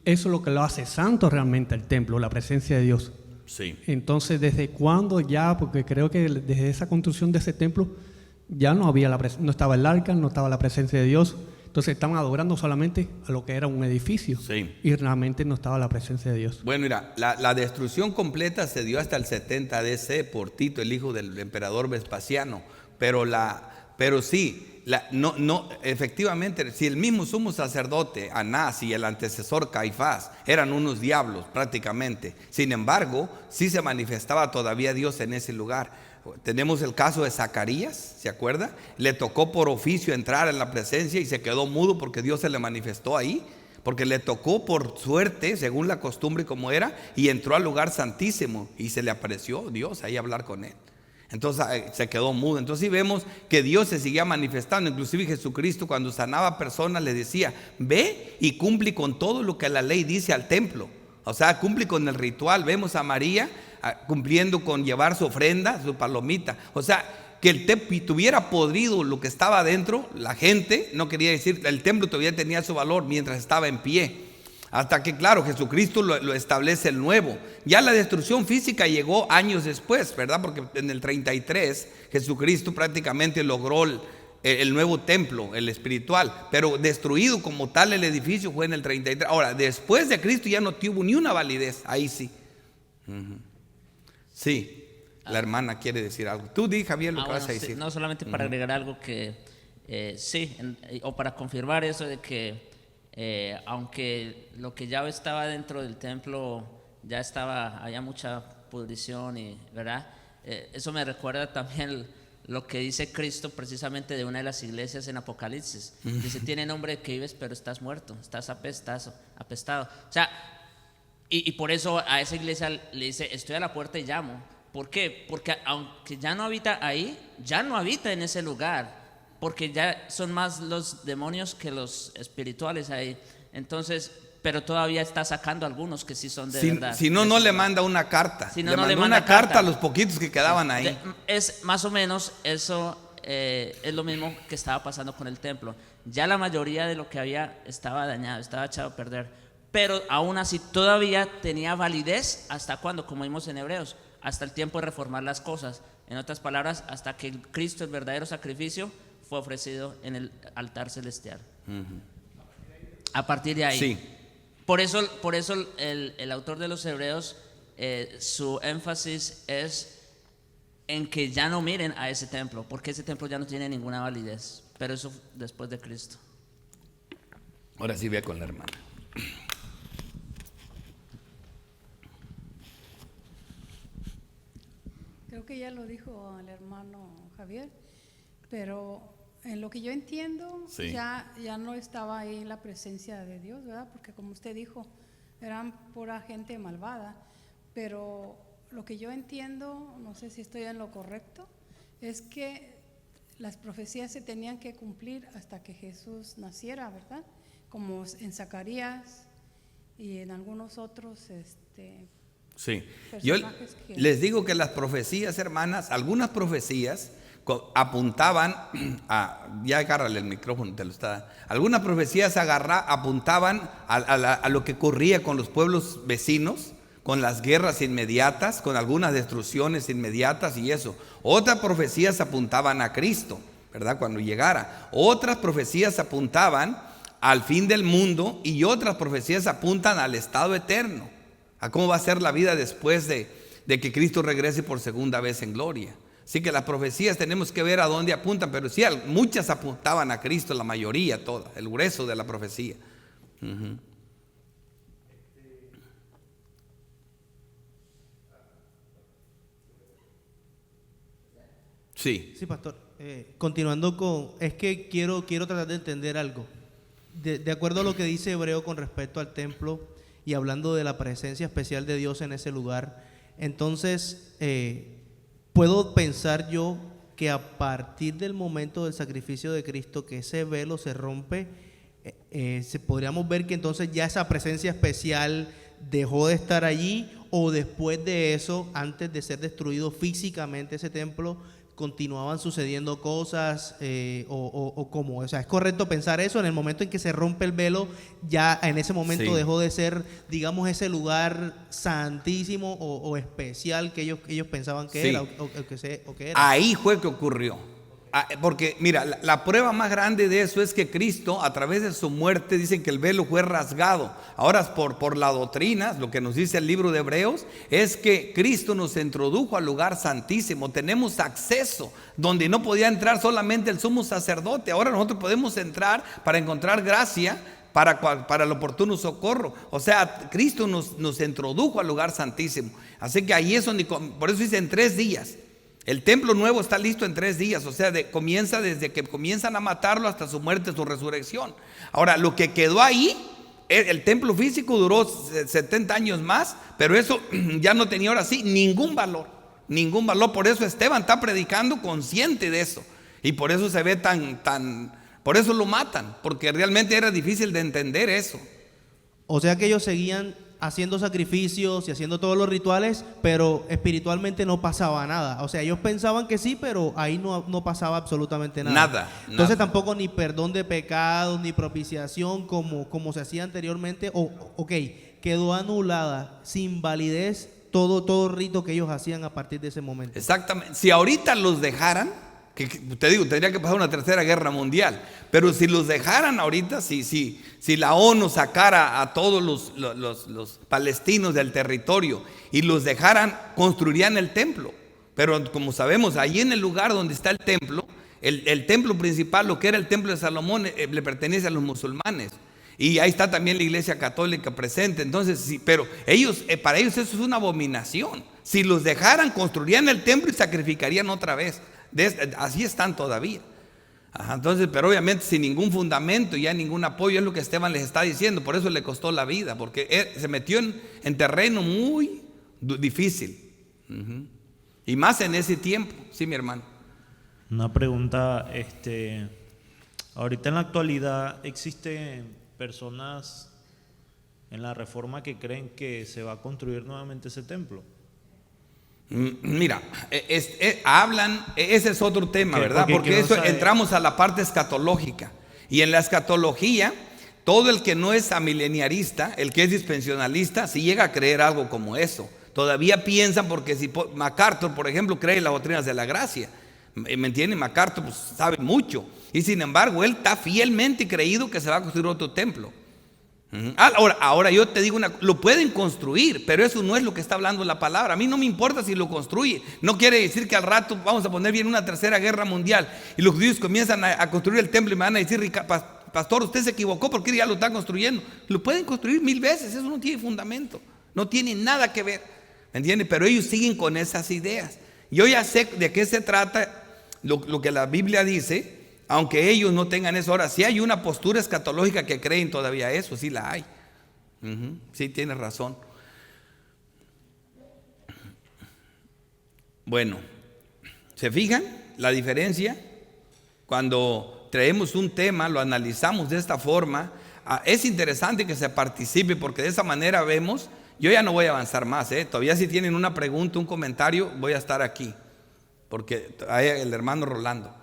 es lo que lo hace santo realmente el templo, la presencia de Dios. Sí. Entonces, ¿desde cuándo ya? Porque creo que desde esa construcción de ese templo ya no había no estaba el arca, no estaba la presencia de Dios. Entonces estaban adorando solamente a lo que era un edificio. Sí. Y realmente no estaba la presencia de Dios. Bueno, mira, la destrucción completa se dio hasta el 70 DC por Tito, el hijo del emperador Vespasiano. Pero Pero sí, efectivamente, si el mismo sumo sacerdote, Anás, y el antecesor Caifás eran unos diablos prácticamente, sin embargo, sí se manifestaba todavía Dios en ese lugar. Tenemos el caso de Zacarías, ¿se acuerda? Le tocó por oficio entrar en la presencia y se quedó mudo porque Dios se le manifestó ahí, porque le tocó por suerte, según la costumbre como era, y entró al lugar santísimo y se le apareció Dios ahí a hablar con él. Entonces se quedó mudo. Entonces sí vemos que Dios se seguía manifestando. Inclusive Jesucristo, cuando sanaba a personas, le decía: ve y cumple con todo lo que la ley dice al templo. O sea, cumple con el ritual. Vemos a María cumpliendo con llevar su ofrenda, su palomita. O sea, que el templo tuviera podrido lo que estaba adentro, la gente, no quería decir, el templo todavía tenía su valor mientras estaba en pie. Hasta que, claro, Jesucristo lo establece el nuevo. Ya la destrucción física llegó años después, ¿verdad? Porque en el 33 Jesucristo prácticamente logró el nuevo templo, el espiritual. Pero destruido como tal el edificio fue en el 33. Ahora, después de Cristo ya no tuvo ni una validez. Ahí sí. Sí, la hermana quiere decir algo. Tú di, Javier, lo que vas a decir. Sí, no, solamente para agregar algo que o para confirmar eso de que aunque lo que ya estaba dentro del templo ya había mucha pudrición, ¿verdad? Eso me recuerda también lo que dice Cristo precisamente de una de las iglesias en Apocalipsis. Dice: tiene nombre de que vives, pero estás muerto, estás apestado. O sea, y por eso a esa iglesia le dice: estoy a la puerta y llamo. ¿Por qué? Porque aunque ya no habita ahí, ya no habita en ese lugar, porque ya son más los demonios que los espirituales ahí. Entonces, pero todavía está sacando algunos que sí son de verdad. Si no, no le manda una carta. Si no, le no mandó le manda una carta carta a los poquitos que quedaban ahí. Es más o menos eso. Es lo mismo que estaba pasando con el templo. Ya la mayoría de lo que había estaba dañado, estaba echado a perder. Pero aún así todavía tenía validez. ¿Hasta cuándo? Como vimos en Hebreos, hasta el tiempo de reformar las cosas. En otras palabras, hasta que Cristo, el verdadero sacrificio, fue ofrecido en el altar celestial. A partir de ahí. Sí. Por eso el autor de los Hebreos, su énfasis es en que ya no miren a ese templo, porque ese templo ya no tiene ninguna validez. Pero eso después de Cristo. Ahora sí ve con la hermana. Creo que ya lo dijo el hermano Javier, pero en lo que yo entiendo, sí, ya no estaba ahí la presencia de Dios, ¿verdad? Porque como usted dijo, eran pura gente malvada, pero lo que yo entiendo, no sé si estoy en lo correcto, es que las profecías se tenían que cumplir hasta que Jesús naciera, ¿verdad? Como en Zacarías y en algunos otros sí. Yo les digo que las profecías, hermanas, algunas profecías apuntaban ya agárrale el micrófono, te lo está. Algunas profecías apuntaban a lo que ocurría con los pueblos vecinos, con las guerras inmediatas, con algunas destrucciones inmediatas y eso. Otras profecías apuntaban a Cristo, ¿verdad? Cuando llegara. Otras profecías apuntaban al fin del mundo y otras profecías apuntan al estado eterno, a cómo va a ser la vida después de que Cristo regrese por segunda vez en gloria. Así que las profecías tenemos que ver a dónde apuntan, pero sí, muchas apuntaban a Cristo, la mayoría, toda, el grueso de la profecía. Sí. Sí, pastor. Continuando es que quiero tratar de entender algo. De acuerdo a lo que dice Hebreo con respecto al templo y hablando de la presencia especial de Dios en ese lugar, entonces puedo pensar yo que a partir del momento del sacrificio de Cristo, que ese velo se rompe, podríamos ver que entonces ya esa presencia especial dejó de estar allí, o después de eso, antes de ser destruido físicamente ese templo, continuaban sucediendo cosas o cómo. O sea, ¿es correcto pensar eso? En el momento en que se rompe el velo, ya en ese momento sí dejó de ser, digamos, ese lugar santísimo o especial que ellos pensaban que sí era o que era. Ahí fue que ocurrió. Porque mira, la prueba más grande de eso es que Cristo, a través de su muerte, dicen que el velo fue rasgado. Ahora, por la doctrina, lo que nos dice el libro de Hebreos, es que Cristo nos introdujo al lugar santísimo. Tenemos acceso donde no podía entrar solamente el sumo sacerdote. Ahora nosotros podemos entrar para encontrar gracia para el oportuno socorro. O sea, Cristo nos introdujo al lugar santísimo. Así que ahí es donde, por eso dice en 3 días. El templo nuevo está listo en 3 días, o sea, comienza desde que comienzan a matarlo hasta su muerte, su resurrección. Ahora, lo que quedó ahí, el templo físico duró 70 años más, pero eso ya no tenía ahora sí ningún valor. Por eso Esteban está predicando consciente de eso, y por eso se ve por eso lo matan, porque realmente era difícil de entender eso. O sea que ellos seguían haciendo sacrificios y haciendo todos los rituales, pero espiritualmente no pasaba nada. O sea, ellos pensaban que sí, pero ahí no pasaba absolutamente nada. Entonces tampoco ni perdón de pecados, ni propiciación como se hacía anteriormente. Ok, quedó anulada, sin validez, todo rito que ellos hacían a partir de ese momento. Exactamente. Si ahorita los dejaran, que te digo, tendría que pasar una 3ª guerra mundial, pero si los dejaran ahorita, si la ONU sacara a todos los palestinos del territorio y los dejaran, construirían el templo. Pero como sabemos, ahí en el lugar donde está el templo, el templo principal, lo que era el templo de Salomón, le pertenece a los musulmanes. Y ahí está también la iglesia católica presente. Entonces, sí, pero para ellos eso es una abominación. Si los dejaran, construirían el templo y sacrificarían otra vez. Así están todavía. Entonces, pero obviamente sin ningún fundamento y ya ningún apoyo, es lo que Esteban les está diciendo. Por eso le costó la vida, porque se metió en terreno muy difícil. Y más en ese tiempo. Sí, mi hermano. Una pregunta, ahorita en la actualidad existen personas en la Reforma que creen que se va a construir nuevamente ese templo. Mira, hablan, ese es otro tema, ¿verdad? Porque eso entramos a la parte escatológica. Y en la escatología, todo el que no es amileniarista, el que es dispensionalista, si llega a creer algo como eso. Todavía piensan, porque si MacArthur, por ejemplo, cree en las doctrinas de la gracia, ¿me entienden? MacArthur pues, sabe mucho. Y sin embargo, él está fielmente creído que se va a construir otro templo. Ahora yo te digo lo pueden construir, pero eso no es lo que está hablando la palabra. A mí no me importa si lo construye. No quiere decir que al rato vamos a poner bien una 3ª guerra mundial y los judíos comienzan a construir el templo y me van a decir, pastor, usted se equivocó porque ya lo está construyendo. Lo pueden construir 1000 veces, eso no tiene fundamento, no tiene nada que ver, ¿me entiendes? Pero ellos siguen con esas ideas. Yo ya sé de qué se trata lo que la Biblia dice. Aunque ellos no tengan eso, ahora sí hay una postura escatológica que creen todavía eso, sí la hay. Sí, tienes razón. Bueno, ¿se fijan la diferencia? Cuando traemos un tema, lo analizamos de esta forma, es interesante que se participe porque de esa manera vemos. Yo ya no voy a avanzar más, todavía si tienen una pregunta, un comentario, voy a estar aquí, porque hay el hermano Rolando.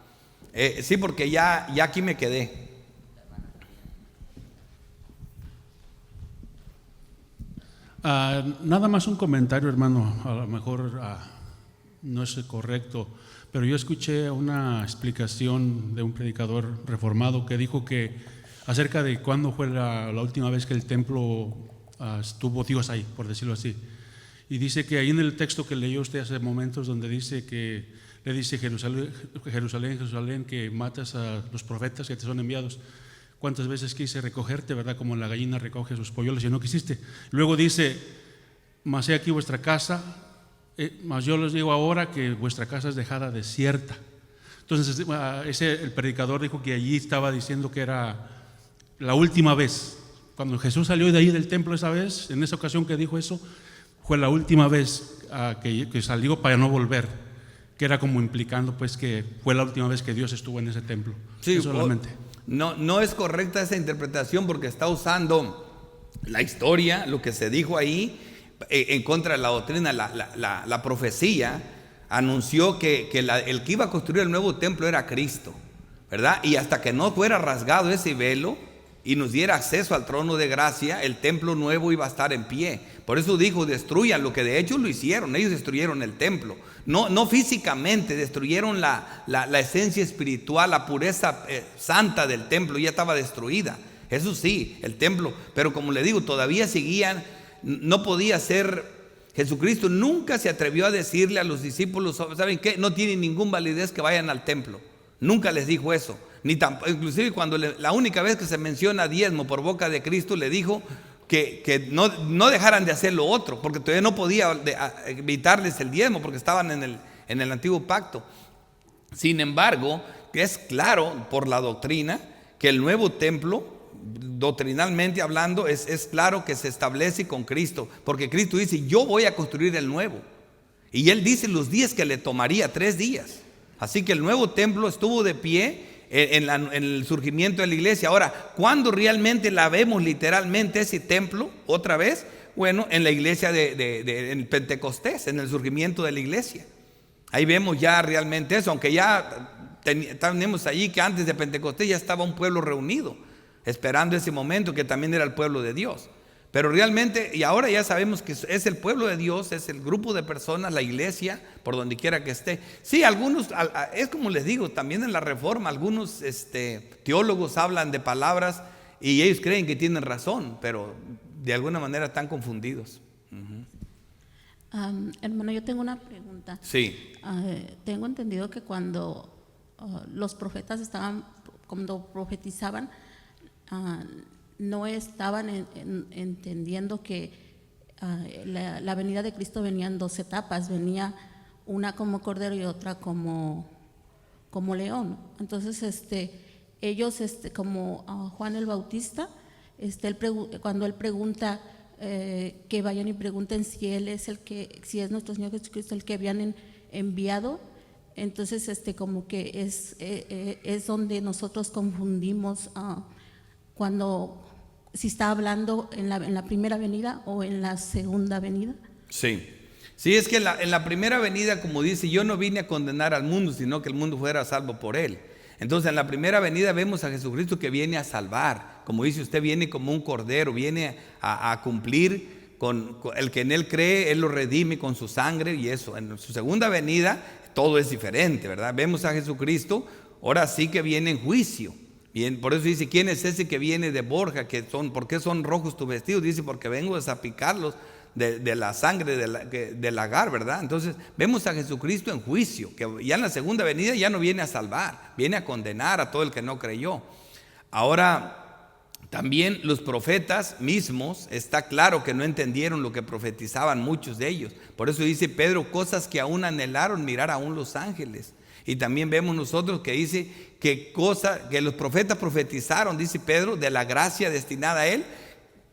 Sí, porque ya aquí me quedé. Nada más un comentario, hermano. A lo mejor no es correcto, pero yo escuché una explicación de un predicador reformado que dijo que acerca de cuándo fue la última vez que el templo estuvo Dios ahí, por decirlo así. Y dice que ahí en el texto que leyó usted hace momentos, donde dice que le dice Jerusalén, Jerusalén, que matas a los profetas que te son enviados. ¿Cuántas veces quise recogerte, verdad? Como la gallina recoge sus polluelos y no quisiste. Luego dice, mas he aquí vuestra casa, mas yo les digo ahora que vuestra casa es dejada desierta. Entonces el predicador dijo que allí estaba diciendo que era la última vez. Cuando Jesús salió de ahí del templo esa vez, en esa ocasión que dijo eso, fue la última vez que salió para no volver. Que era como implicando pues que fue la última vez que Dios estuvo en ese templo. Sí, solamente. No es correcta esa interpretación porque está usando la historia, lo que se dijo ahí, en contra de la doctrina. La profecía anunció que el que iba a construir el nuevo templo era Cristo, ¿verdad? Y hasta que no fuera rasgado ese velo, y nos diera acceso al trono de gracia, el templo nuevo iba a estar en pie. Por eso dijo, destruyan, lo que de hecho lo hicieron. Ellos destruyeron el templo, no físicamente, destruyeron la esencia espiritual, la pureza santa del templo, ya estaba destruida. Eso sí, el templo, pero como le digo, todavía seguían, no podía ser. Jesucristo nunca se atrevió a decirle a los discípulos, ¿saben qué? No tiene ninguna validez que vayan al templo. Nunca les dijo eso. Inclusive cuando la única vez que se menciona diezmo por boca de Cristo, le dijo que no dejaran de hacer lo otro, porque todavía no podía evitarles el diezmo, porque estaban en el antiguo pacto. Sin embargo, es claro por la doctrina que el nuevo templo, doctrinalmente hablando, es claro que se establece con Cristo, porque Cristo dice, yo voy a construir el nuevo, y Él dice los días que le tomaría, 3 días. Así que el nuevo templo estuvo de pie en el surgimiento de la iglesia. Ahora, ¿cuándo realmente la vemos literalmente ese templo otra vez? Bueno, en la iglesia en Pentecostés, en el surgimiento de la iglesia. Ahí vemos ya realmente eso, aunque ya tenemos allí que antes de Pentecostés ya estaba un pueblo reunido, esperando ese momento que también era el pueblo de Dios. Pero realmente, y ahora ya sabemos que es el pueblo de Dios, es el grupo de personas, la iglesia, por donde quiera que esté. Sí, algunos, es como les digo, también en la Reforma, algunos teólogos hablan de palabras y ellos creen que tienen razón, pero de alguna manera están confundidos. Hermano, yo tengo una pregunta. Sí. Tengo entendido que cuando los profetas cuando profetizaban, no estaban entendiendo que la venida de Cristo venía en 2 etapas, venía una como cordero y otra como león. Entonces ellos como Juan el Bautista, cuando él pregunta que vayan y pregunten si él es si es nuestro Señor Jesucristo el que habían enviado, entonces como que es donde nosotros confundimos si está hablando en la primera venida o en la segunda venida. Sí, es que en la primera venida, como dice, yo no vine a condenar al mundo, sino que el mundo fuera salvo por él. Entonces en la primera venida vemos a Jesucristo que viene a salvar, como dice usted, viene como un cordero, viene a cumplir con el que en él cree, él lo redime con su sangre y eso. En su segunda venida todo es diferente, ¿verdad? Vemos a Jesucristo, ahora sí que viene en juicio. Bien, por eso dice, ¿quién es ese que viene de Borja? ¿Por qué son rojos tus vestidos? Dice, porque vengo a salpicarlos de la sangre del Agar, ¿verdad? Entonces vemos a Jesucristo en juicio, que ya en la segunda venida ya no viene a salvar, viene a condenar a todo el que no creyó. Ahora, también los profetas mismos, está claro que no entendieron lo que profetizaban muchos de ellos. Por eso dice Pedro, cosas que aún anhelaron mirar aún los ángeles. Y también vemos nosotros que dice que los profetas profetizaron, dice Pedro, de la gracia destinada a él,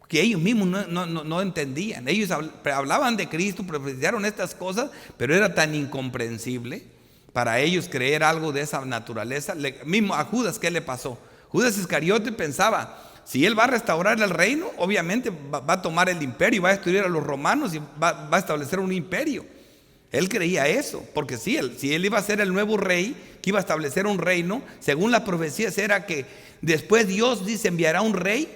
que ellos mismos no entendían. Ellos hablaban de Cristo, profetizaron estas cosas, pero era tan incomprensible para ellos creer algo de esa naturaleza. Mismo a Judas, ¿qué le pasó? Judas Iscariote pensaba, si él va a restaurar el reino, obviamente va a tomar el imperio, va a destruir a los romanos y va a establecer un imperio. Él creía eso, porque si él iba a ser el nuevo rey, que iba a establecer un reino, según las profecías era que después Dios dice enviará un rey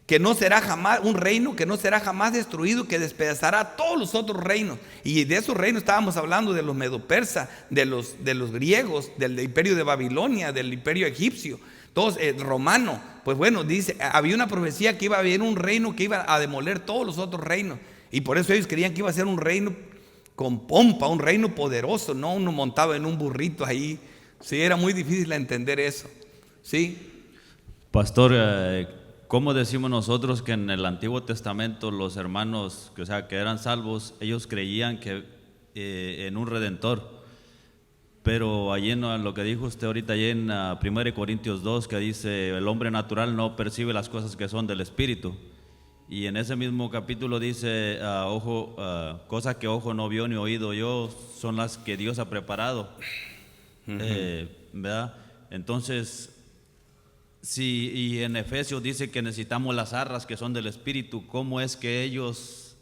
que no será jamás, un reino que no será jamás destruido, que despedazará a todos los otros reinos. Y de esos reinos estábamos hablando de los medo-persas, de los griegos, del imperio de Babilonia, del imperio egipcio, todos romano. Pues bueno, dice, había una profecía que iba a haber un reino que iba a demoler todos los otros reinos. Y por eso ellos creían que iba a ser un reino con pompa, un reino poderoso, no uno montado en un burrito ahí. Sí, era muy difícil entender eso. Sí. Pastor, ¿cómo decimos nosotros que en el Antiguo Testamento los hermanos que eran salvos, ellos creían que en un Redentor? Pero allí en lo que dijo usted ahorita, allí en 1 Corintios 2, que dice, el hombre natural no percibe las cosas que son del Espíritu. Y en ese mismo capítulo dice, cosas que ojo no vio ni oído yo, son las que Dios ha preparado. ¿Verdad? Entonces, y en Efesios dice que necesitamos las arras que son del Espíritu. ¿Cómo es que ellos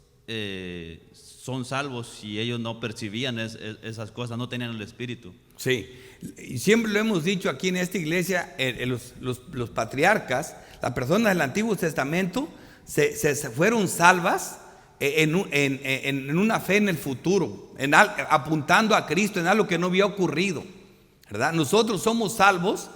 son salvos si ellos no percibían esas cosas, no tenían el Espíritu? Sí, y siempre lo hemos dicho aquí en esta iglesia, los patriarcas, las personas del Antiguo Testamento se fueron salvas en una fe en el futuro, apuntando a Cristo, en algo que no había ocurrido, ¿verdad? Nosotros somos salvos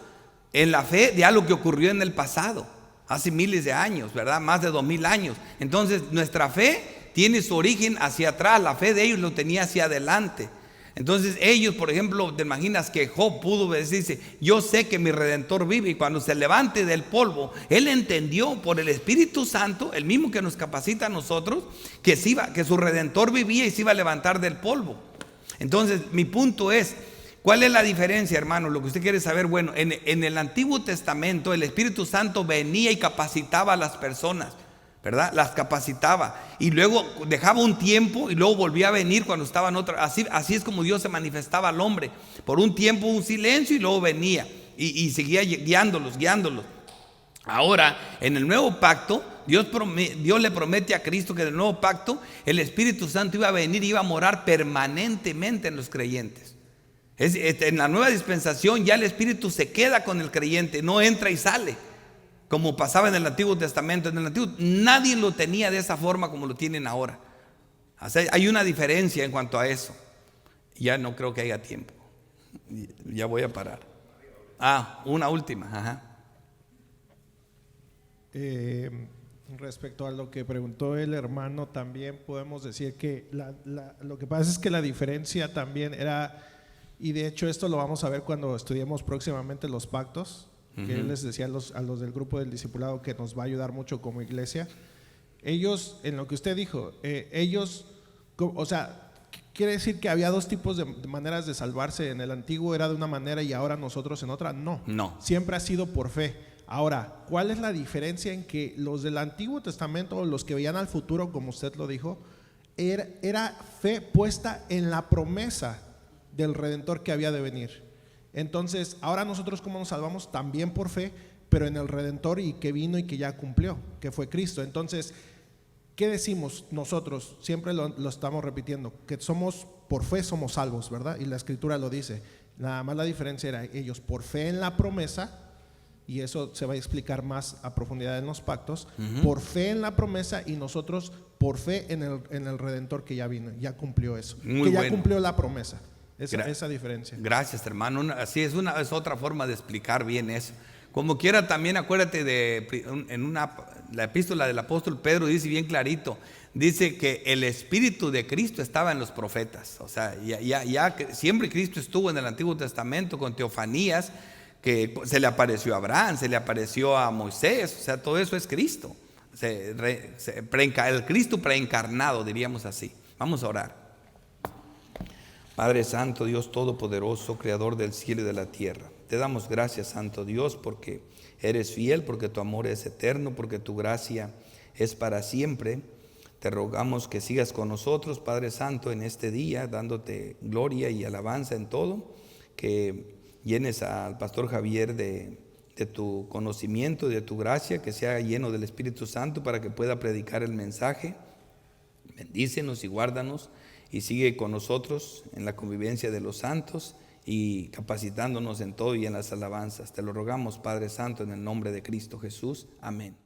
en la fe de algo que ocurrió en el pasado, hace miles de años, ¿verdad? Más de 2000 años. Entonces nuestra fe tiene su origen hacia atrás, la fe de ellos lo tenía hacia adelante. Entonces ellos, por ejemplo, te imaginas que Job pudo decirse, yo sé que mi Redentor vive, y cuando se levante del polvo, él entendió por el Espíritu Santo, el mismo que nos capacita a nosotros, que su Redentor vivía y se iba a levantar del polvo. Entonces mi punto es, ¿cuál es la diferencia, hermano? Lo que usted quiere saber, bueno, en el Antiguo Testamento el Espíritu Santo venía y capacitaba a las personas, ¿verdad? Las capacitaba y luego dejaba un tiempo y luego volvía a venir cuando estaba en otra. Así es como Dios se manifestaba al hombre. Por un tiempo un silencio y luego venía y seguía guiándolos. Ahora, en el nuevo pacto, Dios le promete a Cristo que en el nuevo pacto el Espíritu Santo iba a venir y iba a morar permanentemente en los creyentes. En la nueva dispensación ya el Espíritu se queda con el creyente, no entra y sale, como pasaba en el Antiguo Testamento. En el Antiguo nadie lo tenía de esa forma como lo tienen ahora. O sea, hay una diferencia en cuanto a eso. Ya no creo que haya tiempo. Ya voy a parar. Una última. Ajá. Respecto a lo que preguntó el hermano, también podemos decir que lo que pasa es que la diferencia también era, y de hecho esto lo vamos a ver cuando estudiemos próximamente los pactos, que él les decía a los del grupo del discipulado que nos va a ayudar mucho como iglesia. Ellos, en lo que usted dijo, o sea, ¿quiere decir que había dos tipos de maneras de salvarse? En el antiguo era de una manera y ahora nosotros en otra. No. Siempre ha sido por fe. Ahora, ¿cuál es la diferencia en que los del Antiguo Testamento, los que veían al futuro, como usted lo dijo, era fe puesta en la promesa del Redentor que había de venir? Entonces, ahora nosotros, ¿cómo nos salvamos? También por fe, pero en el Redentor y que vino y que ya cumplió, que fue Cristo. Entonces, ¿qué decimos nosotros? Siempre lo estamos repitiendo, que somos por fe, somos salvos, ¿verdad? Y la Escritura lo dice. Nada más la diferencia era ellos por fe en la promesa, y eso se va a explicar más a profundidad en los pactos, por fe en la promesa, y nosotros por fe en el Redentor que ya vino, ya cumplió eso, ya cumplió la promesa. Esa diferencia. Gracias, hermano. Así es otra forma de explicar bien eso. Como quiera, también acuérdate la epístola del apóstol Pedro dice bien clarito, dice que el Espíritu de Cristo estaba en los profetas. O sea, ya siempre Cristo estuvo en el Antiguo Testamento con teofanías, que se le apareció a Abraham, se le apareció a Moisés. O sea, todo eso es Cristo. El Cristo preencarnado, diríamos así. Vamos a orar. Padre Santo, Dios Todopoderoso, Creador del cielo y de la tierra, te damos gracias, Santo Dios, porque eres fiel, porque tu amor es eterno, porque tu gracia es para siempre. Te rogamos que sigas con nosotros, Padre Santo, en este día, dándote gloria y alabanza en todo, que llenes al pastor Javier de tu conocimiento, de tu gracia, que sea lleno del Espíritu Santo para que pueda predicar el mensaje. Bendícenos y guárdanos. Y sigue con nosotros en la convivencia de los santos y capacitándonos en todo y en las alabanzas. Te lo rogamos, Padre Santo, en el nombre de Cristo Jesús. Amén.